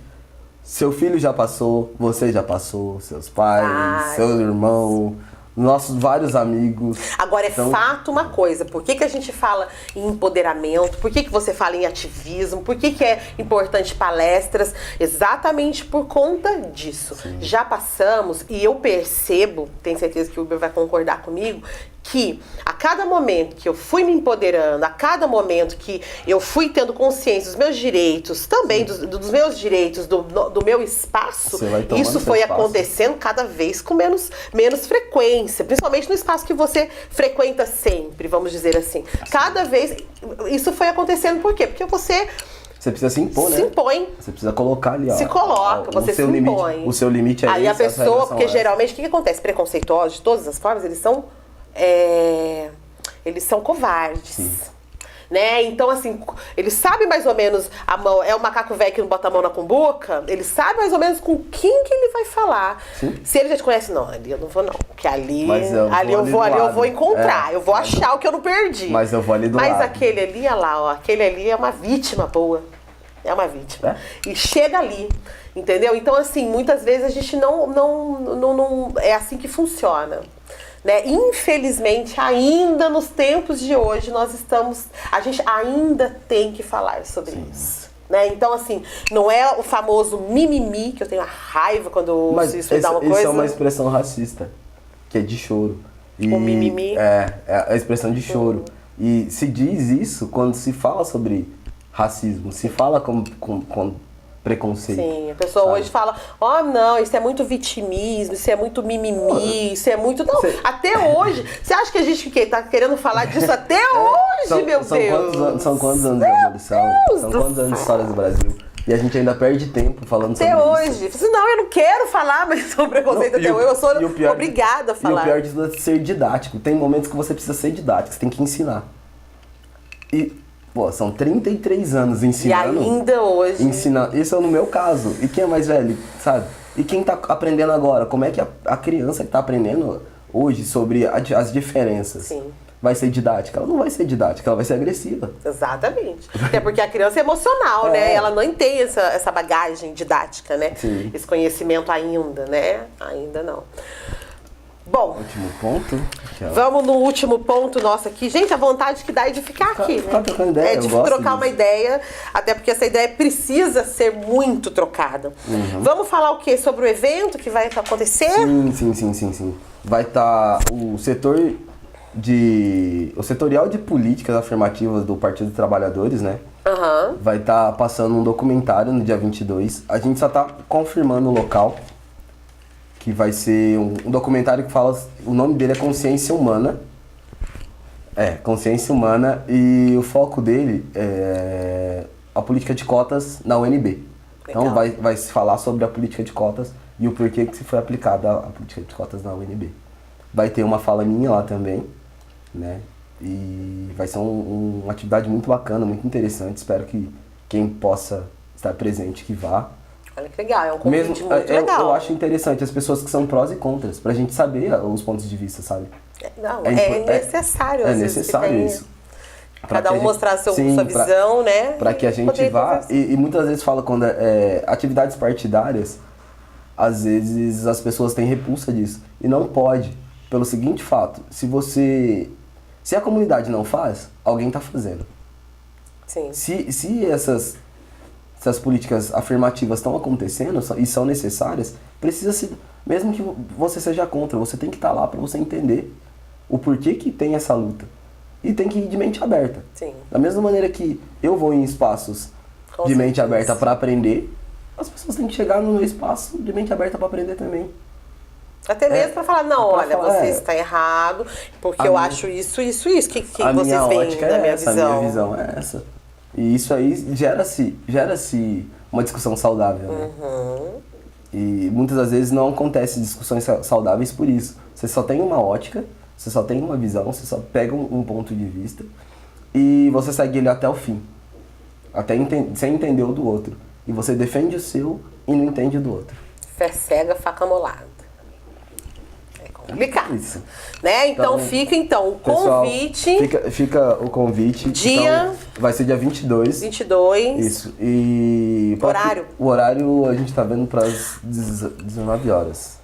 seu filho já passou, você já passou, seus pais, seu irmão, nossos vários amigos. Agora é fato uma coisa, por que a gente fala em empoderamento, por que você fala em ativismo, por que é importante palestras? Exatamente por conta disso. Sim. Já passamos, e eu percebo, tenho certeza que o Uber vai concordar comigo, que a cada momento que eu fui me empoderando, a cada momento que eu fui tendo consciência dos meus direitos, também dos meus direitos, do meu espaço, isso foi acontecendo cada vez com menos frequência, principalmente no espaço que você frequenta sempre, vamos dizer assim. Cada vez isso foi acontecendo, por quê? Porque você precisa se impor, né? Se impõe. Você precisa colocar ali, ó. Se coloca, você se impõe. O seu limite é aí esse. Aí a pessoa, porque geralmente o que acontece? Preconceituosos, de todas as formas, eles são covardes. Sim. Né? Então, assim, ele sabe mais ou menos a mão. É o macaco velho que não bota a mão na cumbuca. Ele sabe mais ou menos com quem que ele vai falar. Sim. Se ele já te conhece, não, ali eu não vou, não. Porque ali eu vou encontrar. Eu vou achar o que eu não perdi. Mas eu vou ali do lado. Mas aquele ali, olha lá, ó. Aquele ali é uma vítima boa. É uma vítima. E chega ali. Entendeu? Então, assim, muitas vezes a gente não é assim que funciona. Né? Infelizmente, ainda nos tempos de hoje, a gente ainda tem que falar sobre isso. Né? Então, assim, não é o famoso mimimi, que eu tenho a raiva quando eu ouço isso dar uma coisa. Isso é uma expressão racista, que é de choro. O mimimi? É a expressão de choro. E se diz isso quando se fala sobre racismo, se fala com preconceito. Sim, a pessoa hoje fala, não, isso é muito vitimismo, isso é muito mimimi, isso é muito... Não, até hoje. Você acha que a gente tá querendo falar disso até hoje, meu Deus? São quantos anos de abolição? São quantos anos de história do Brasil? E a gente ainda perde tempo falando sobre isso. Até hoje. Não, eu não quero falar mais sobre preconceito até hoje. Eu sou obrigada a falar. E o pior de tudo é ser didático. Tem momentos que você precisa ser didático, você tem que ensinar. E... Pô, são 33 anos ensinando. E ainda hoje. Isso é no meu caso. E quem é mais velho, sabe? E quem tá aprendendo agora? Como é que a criança que tá aprendendo hoje sobre as diferenças vai ser didática? Ela não vai ser didática, ela vai ser agressiva. Exatamente. Até porque a criança é emocional, né? Ela não tem essa bagagem didática, né? Sim. Esse conhecimento ainda, né? Ainda não. Bom, último ponto. Vamos no último ponto nosso aqui. Gente, a vontade que dá é de ficar aqui, né? Trocando ideia, é de trocar uma ideia, até porque essa ideia precisa ser muito trocada. Vamos falar o quê? Sobre o evento que vai acontecer? Sim. Vai estar o setorial de políticas afirmativas do Partido dos Trabalhadores, né? Vai estar passando um documentário no dia 22. A gente só está confirmando o local. Que vai ser um documentário que fala... O nome dele é Consciência Humana. Consciência Humana. E o foco dele é a política de cotas na UNB. Legal. Então vai se falar sobre a política de cotas e o porquê que se foi aplicada a política de cotas na UNB. Vai ter uma fala minha lá também, né? E vai ser uma atividade muito bacana, muito interessante. Espero que quem possa estar presente que vá. Olha que legal, é um convite muito legal. Eu acho interessante as pessoas que são prós e contras, pra gente saber os pontos de vista, sabe? É necessário. É necessário isso. Cada um mostrar sua visão, né? Pra que a gente vá, e muitas vezes fala quando atividades partidárias, às vezes as pessoas têm repulsa disso. E não pode, pelo seguinte fato, se a comunidade não faz, alguém tá fazendo. Sim. Se essas políticas afirmativas estão acontecendo e são necessárias, mesmo que você seja contra, você tem que estar lá para você entender o porquê que tem essa luta. E tem que ir de mente aberta. Sim. Da mesma maneira que eu vou em espaços de mente aberta para aprender, as pessoas têm que chegar no meu espaço de mente aberta para aprender também. Até mesmo para falar, não, olha, você está errado, porque eu acho isso. Que vocês veem da minha visão? A minha visão é essa. E isso aí gera-se uma discussão saudável, né? E muitas das vezes não acontece discussões saudáveis por isso. Você só tem uma ótica, você só tem uma visão, você só pega um ponto de vista e você segue ele até o fim. Sem entender o do outro. E você defende o seu e não entende o do outro. Fé cega, faca molada. É complicado. Isso. Né? Então fica o pessoal, convite. Fica o convite. Dia. Então, vai ser dia 22. 22. Isso. E. Horário? O horário a gente tá vendo para as 19 horas.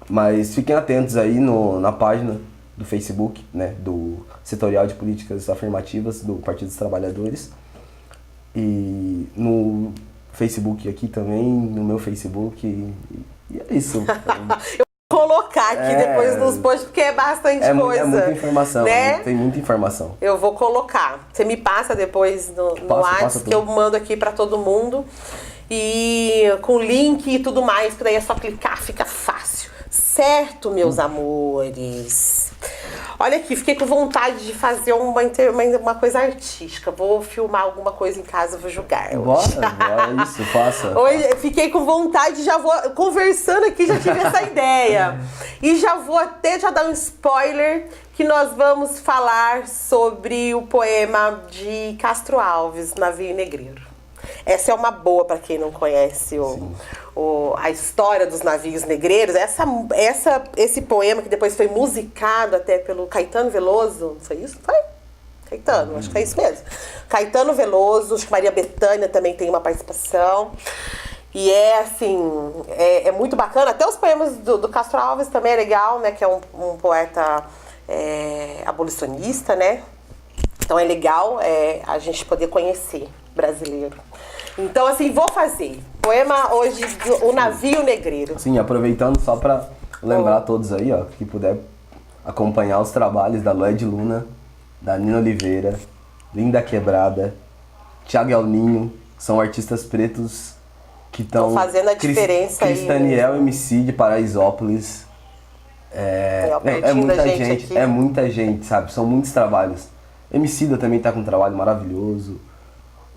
Mas fiquem atentos aí na página do Facebook, né? Do Setorial de Políticas Afirmativas do Partido dos Trabalhadores. E no Facebook aqui também, no meu Facebook. E é isso. Eu vou colocar aqui depois nos posts, porque é bastante coisa. É muita informação, né? Tem muita informação. Eu vou colocar. Você me passa depois no WhatsApp, que eu mando aqui pra todo mundo. E com link e tudo mais, que daí é só clicar, fica fácil. Certo, meus amores? Olha aqui, fiquei com vontade de fazer uma coisa artística. Vou filmar alguma coisa em casa, vou jogar. Bora, isso, faça. Hoje fiquei com vontade, já vou conversando aqui, já tive essa ideia. E já vou até já dar um spoiler que nós vamos falar sobre o poema de Castro Alves, Navio Negreiro. Essa é uma boa para quem não conhece a história dos navios negreiros. Esse poema que depois foi musicado até pelo Caetano Veloso, foi isso? Foi? Caetano, acho que é isso mesmo. Caetano Veloso, acho que Maria Bethânia também tem uma participação. E é assim, é muito bacana. Até os poemas do Castro Alves também é legal, né? Que é um poeta abolicionista, né? Então é legal a gente poder conhecer brasileiro. Então, assim, vou fazer. Poema hoje, O Navio Negreiro. Sim, aproveitando só para lembrar a todos aí, ó, que puder acompanhar os trabalhos da Lued Luna, da Nina Oliveira, Linda Quebrada, Thiago Elninho, são artistas pretos que estão fazendo a diferença aí. Cristaniel MC de Paraisópolis. É muita gente, sabe? São muitos trabalhos. Emicida também tá com um trabalho maravilhoso.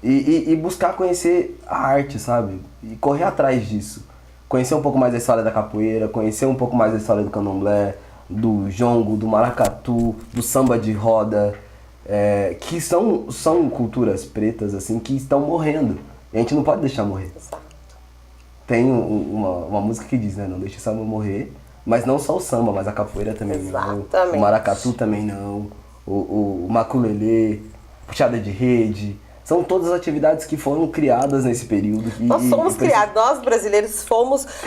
E buscar conhecer a arte, sabe? E correr atrás disso. Conhecer um pouco mais da história da capoeira, conhecer um pouco mais da história do candomblé, do jongo, do maracatu, do samba de roda, que são culturas pretas, assim, que estão morrendo. E a gente não pode deixar morrer. Exato. Tem uma música que diz, né? Não deixe o samba morrer, mas não só o samba, mas a capoeira também Exatamente. não. O maracatu também não. O maculelê, puxada de rede. São todas atividades que foram criadas nesse período. Nós somos criados, nós brasileiros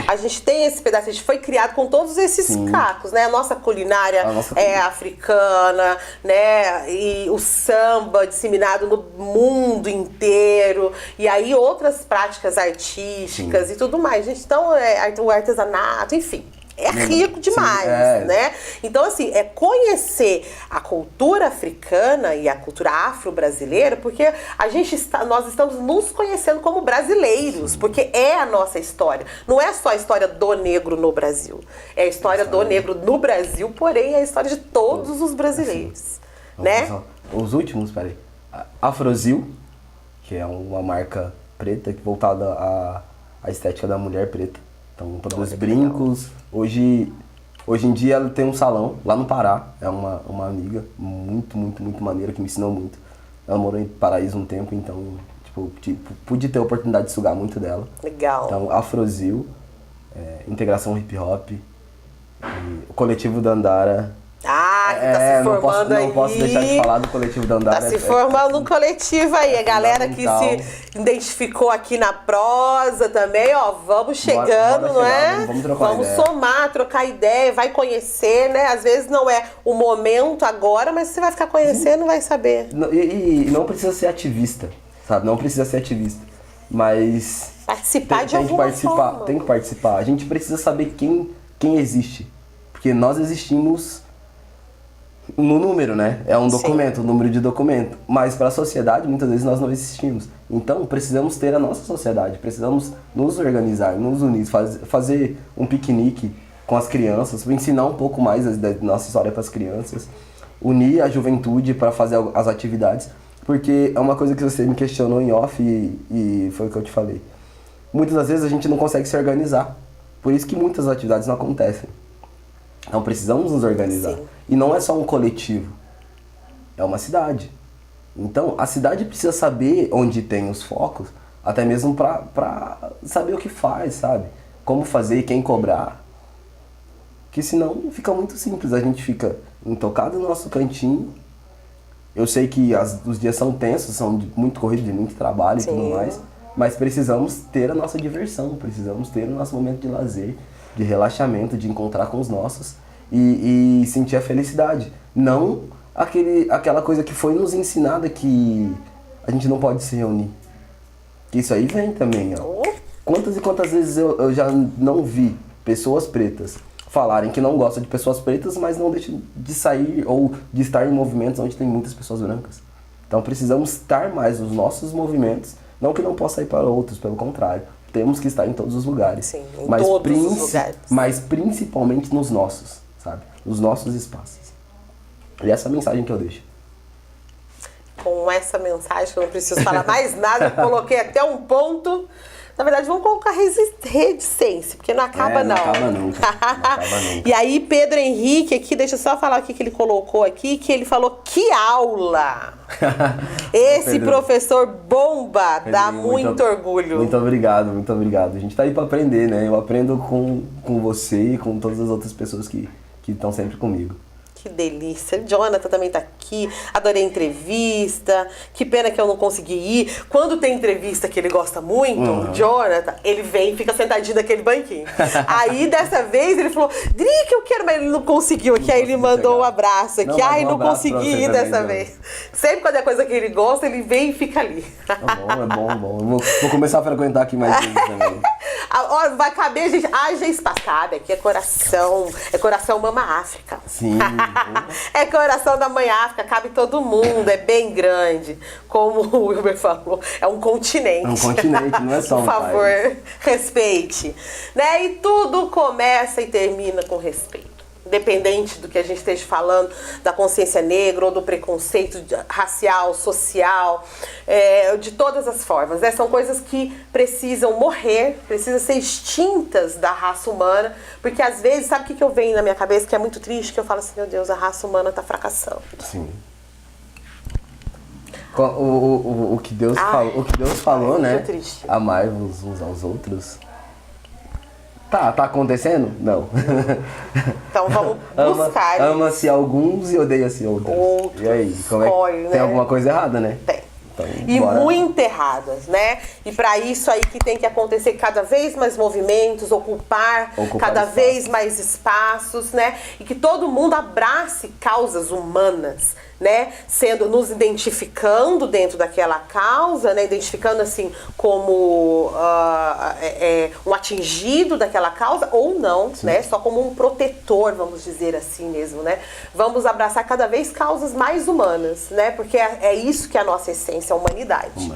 a gente tem esse pedaço, a gente foi criado com todos esses cacos, né? A nossa culinária é africana, né? E o samba disseminado no mundo inteiro, e aí outras práticas artísticas e tudo mais, gente. Então, o artesanato, enfim. É rico demais, né? Então, assim, conhecer a cultura africana e a cultura afro-brasileira, porque nós estamos nos conhecendo como brasileiros, porque é a nossa história. Não é só a história do negro no Brasil. É a história do negro no Brasil, porém é a história de todos os brasileiros, né? Pessoal, os últimos, peraí. Afrozil, que é uma marca preta voltada à estética da mulher preta. Então, produz brincos. Hoje em dia ela tem um salão lá no Pará. É uma amiga muito, muito, muito maneira, que me ensinou muito. Ela morou em Paraíso um tempo, então pude ter a oportunidade de sugar muito dela. Legal. Então, Afrozil, Integração Hip Hop, o Coletivo Dandara. Que tá se formando aí. Não posso deixar de falar do Coletivo Dandara. Tá se formando um coletivo aí. A galera que se identificou aqui na prosa também, ó, vamos chegando, bora não chegar, vamos trocar vamos ideia. somar, trocar ideia, vai conhecer, né? Às vezes não é o momento agora, mas você vai ficar conhecendo, vai saber. E não precisa ser ativista, sabe? Não precisa ser ativista. Mas participar de alguma forma. Tem que participar. A gente precisa saber quem existe. Porque nós existimos no número, né? É um documento, um número de documento. Mas para a sociedade, muitas vezes nós não existimos. Então, precisamos ter a nossa sociedade. Precisamos nos organizar, nos unir, fazer um piquenique com as crianças, ensinar um pouco mais da nossa história para as crianças, unir a juventude para fazer as atividades. Porque é uma coisa que você me questionou em off e foi o que eu te falei. Muitas das vezes a gente não consegue se organizar. Por isso que muitas atividades não acontecem. Então precisamos nos organizar. Sim. E não é só um coletivo, é uma cidade. Então a cidade precisa saber onde tem os focos, Até mesmo pra saber o que faz, sabe? Como fazer e quem cobrar. Que senão fica muito simples, a gente fica intocado no nosso cantinho. Eu sei que os dias são tensos, são muito corridos, de muito trabalho e tudo mais, mas precisamos ter a nossa diversão, precisamos ter o nosso momento de lazer, de relaxamento, de encontrar com os nossos e sentir a felicidade. Não aquela coisa que foi nos ensinada que a gente não pode se reunir. Que isso aí vem também, ó. Quantas e quantas vezes eu já não vi pessoas pretas falarem que não gostam de pessoas pretas, mas não deixam de sair ou de estar em movimentos onde tem muitas pessoas brancas. Então precisamos estar mais nos nossos movimentos, não que não possa ir para outros, pelo contrário. Temos que estar em todos os lugares. Sim, em todos os lugares. Mas principalmente nos nossos, sabe? Nos nossos espaços. E essa é a mensagem que eu deixo. Com essa mensagem, que eu não preciso falar mais nada, eu coloquei até um ponto. Na verdade, vamos colocar reticência, porque não acaba não. Não acaba nunca. Não acaba nunca. E aí, Pedro Henrique aqui, deixa eu só falar o que ele colocou aqui, que ele falou, que aula! Esse Pedro, professor bomba, dá Pedrinho, muito orgulho. Muito obrigado, muito obrigado. A gente tá aí pra aprender, né? Eu aprendo com você e com todas as outras pessoas que estão sempre comigo. Que delícia. Jonathan também tá aqui. Adorei a entrevista. Que pena que eu não consegui ir. Quando tem entrevista que ele gosta muito, o Jonathan, ele vem e fica sentadinho naquele banquinho. Aí, dessa vez, ele falou, Dri, que eu quero, mas ele não conseguiu aqui. Aí ele mandou um abraço aqui. Ai, não consegui ir dessa vez. Sempre quando é coisa que ele gosta, ele vem e fica ali. É bom. Vou começar a frequentar aqui mais vezes também. Ó, vai caber, gente. Haja espaço. Cabe, aqui é coração Mama África. Sim. É coração da Mãe África, cabe todo mundo, é bem grande. Como o Wilber falou, é um continente. É um continente, não é só um Por favor, país. respeite. Né? E tudo começa e termina com respeito. Independente do que a gente esteja falando, da consciência negra ou do preconceito racial, social, de todas as formas. Né? São coisas que precisam morrer, precisam ser extintas da raça humana, porque às vezes, sabe o que eu venho na minha cabeça, que é muito triste, que eu falo assim, meu Deus, a raça humana está fracassando. Sim. O que Deus falou, né? Triste. Amai-vos uns aos outros. Tá acontecendo? Não. Então vamos buscar. Ama-se alguns e odeia-se outros. E aí, como escolhe, tem né? alguma coisa errada, né? Tem. Então, E bora. muito erradas, né? E para isso aí que tem que acontecer cada vez mais movimentos, ocupar cada espaço. vez mais espaços, né? E que todo mundo abrace causas humanas, né? Nos identificando dentro daquela causa, né? Identificando assim como um atingido daquela causa ou não, né? Só como um protetor, vamos dizer assim mesmo, né? Vamos abraçar cada vez causas mais humanas, né? Porque é isso que é a nossa essência, a humanidade.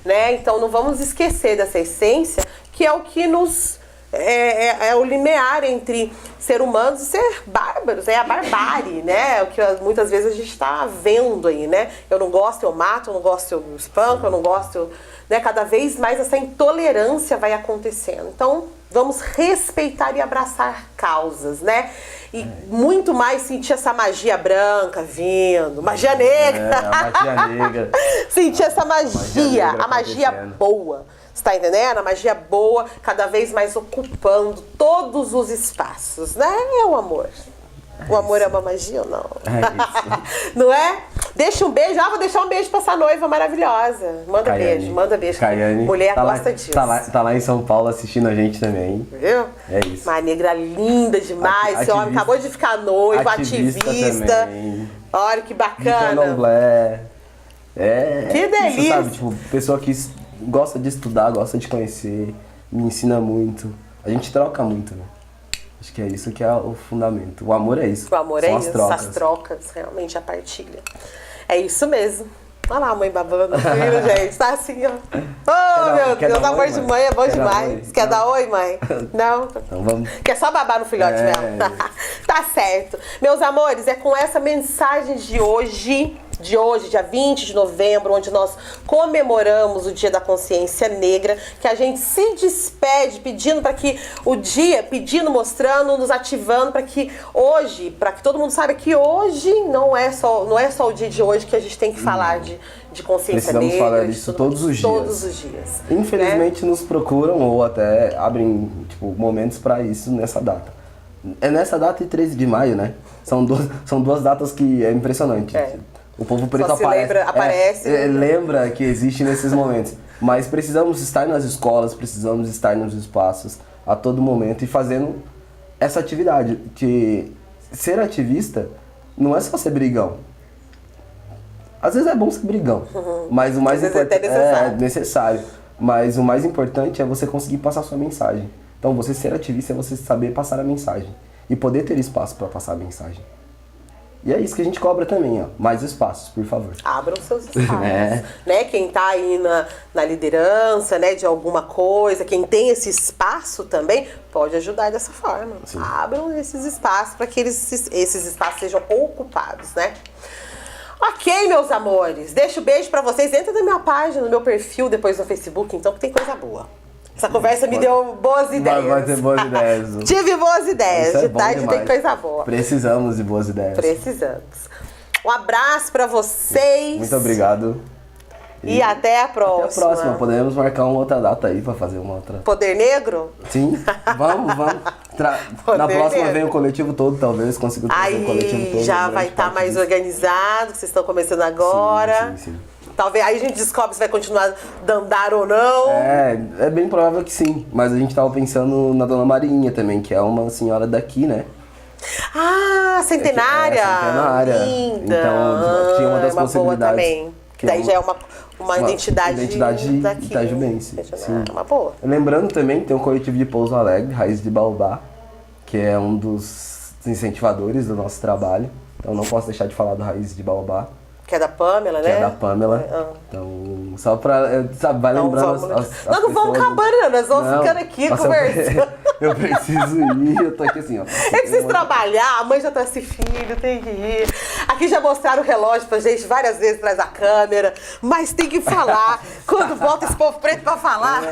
Né? Então não vamos esquecer dessa essência, que é o que nos é o limiar entre ser humanos e ser bárbaros, é a barbárie, né? O que muitas vezes a gente está vendo aí, né? Eu não gosto, eu mato, eu não gosto, eu espanco, eu não gosto, né? Cada vez mais essa intolerância vai acontecendo. Então, vamos respeitar e abraçar causas, né? E muito mais sentir essa magia branca vindo, magia negra. A magia negra. Sentir essa magia, a magia boa. Você tá entendendo? A magia boa, cada vez mais ocupando todos os espaços, né? É o amor. O amor é uma magia ou não? É isso. Não é? Deixa um beijo. Vou deixar um beijo pra essa noiva maravilhosa. Manda beijo, manda beijo. Caiane, Mulher gosta disso. Tá lá em São Paulo assistindo a gente também. Viu? É isso. Uma negra linda demais. Esse homem acabou de ficar noivo, ativista. Olha que bacana. Candomblé. Que delícia. Isso, sabe? Tipo, pessoa que gosta de estudar, gosta de conhecer, me ensina muito. A gente troca muito, né? Acho que é isso que é o fundamento. O amor é isso. O amor São é as isso, trocas. as trocas, realmente a partilha. É isso mesmo. Olha lá a mãe babando, filho, gente. Tá assim, ó. Oh, meu Deus, amor de mãe é bom demais. Quer dar oi, mãe? Não? Então vamos. Quer só babar no filhote mesmo? Tá certo. Meus amores, é com essa mensagem de hoje de hoje, dia 20 de novembro, onde nós comemoramos o Dia da Consciência Negra, que a gente se despede pedindo para que o dia, mostrando, nos ativando para que hoje, para que todo mundo saiba que hoje não é só o dia de hoje que a gente tem que falar de consciência Precisamos negra. falar disso todos os dias. Todos os dias. Infelizmente nos procuram ou até abrem momentos para isso nessa data. É nessa data e 13 de maio, né? São duas datas que é impressionante. O povo preto Só se aparece. Lembra que existe nesses momentos. Mas precisamos estar nas escolas, precisamos estar nos espaços a todo momento e fazendo essa atividade. Que ser ativista não é só ser brigão. Às vezes é bom ser brigão, mas o mais importante é necessário. Mas o mais importante é você conseguir passar a sua mensagem. Então, você ser ativista é você saber passar a mensagem e poder ter espaço para passar a mensagem. E é isso que a gente cobra também, ó. Mais espaços, por favor. Abram seus espaços. Né? Quem tá aí na liderança, né, de alguma coisa, quem tem esse espaço também, pode ajudar dessa forma. Sim. Abram esses espaços para que esses espaços sejam ocupados, né? Ok, meus amores. Deixo beijo pra vocês. Entra na minha página, no meu perfil, depois no Facebook, então, que tem coisa boa. Essa conversa me deu boas ideias. Vai ter boas ideias. Tive boas ideias. De tarde tem coisa boa. Precisamos de boas ideias. Precisamos. Um abraço pra vocês. Muito obrigado. E até a próxima. Até a próxima. Podemos marcar uma outra data aí pra fazer uma outra. Poder Negro? Sim. Vamos. Na próxima vem o coletivo todo, talvez consiga trazer o coletivo todo. Já vai estar mais organizado, vocês estão começando agora. Sim. Talvez aí a gente descobre se vai continuar andar ou não. É bem provável que sim. Mas a gente tava pensando na Dona Marinha também, que é uma senhora daqui, né? Ah, centenária! Centenária. Linda. Então tinha uma das possibilidades. Boa também. Que daí já é uma identidade daqui. itajubense. Sim. Uma boa. Lembrando também que tem um coletivo de Pouso Alegre, Raiz de Baobá, que é um dos incentivadores do nosso trabalho. Então não posso deixar de falar do Raiz de Baobá. Que é da Pamela, né? Que é da Pamela. Então, só pra... vai lembrando Nós não vamos acabando, nós vamos ficando aqui conversando. Eu preciso ir, eu tô aqui assim, ó. Eu preciso trabalhar, a mãe já trouxe filho, tem que ir. Aqui já mostraram o relógio pra gente várias vezes atrás da câmera, mas tem que falar. Quando volta esse povo preto pra falar...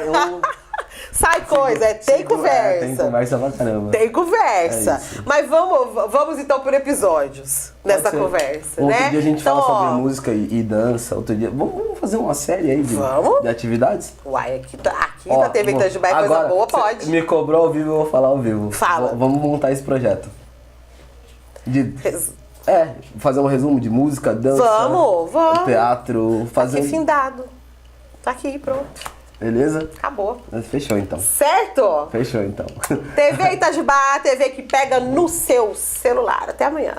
Sai coisa, tem conversa. Tem conversa pra caramba. Tem conversa. Mas vamos então por episódios nessa conversa, né? Outro dia a gente fala sobre música e dança. Outro dia. Vamos fazer uma série aí de atividades? Uai, aqui na TV Itajubá é coisa boa, pode. Me cobrou ao vivo, eu vou falar ao vivo. Fala. Vamos montar esse projeto. Fazer um resumo de música, dança. Vamos. Teatro. Tá aqui findado. Tá aqui, pronto. Beleza? Acabou. Fechou então. Certo? Fechou então. TV Itajubá, TV que pega no seu celular. Até amanhã.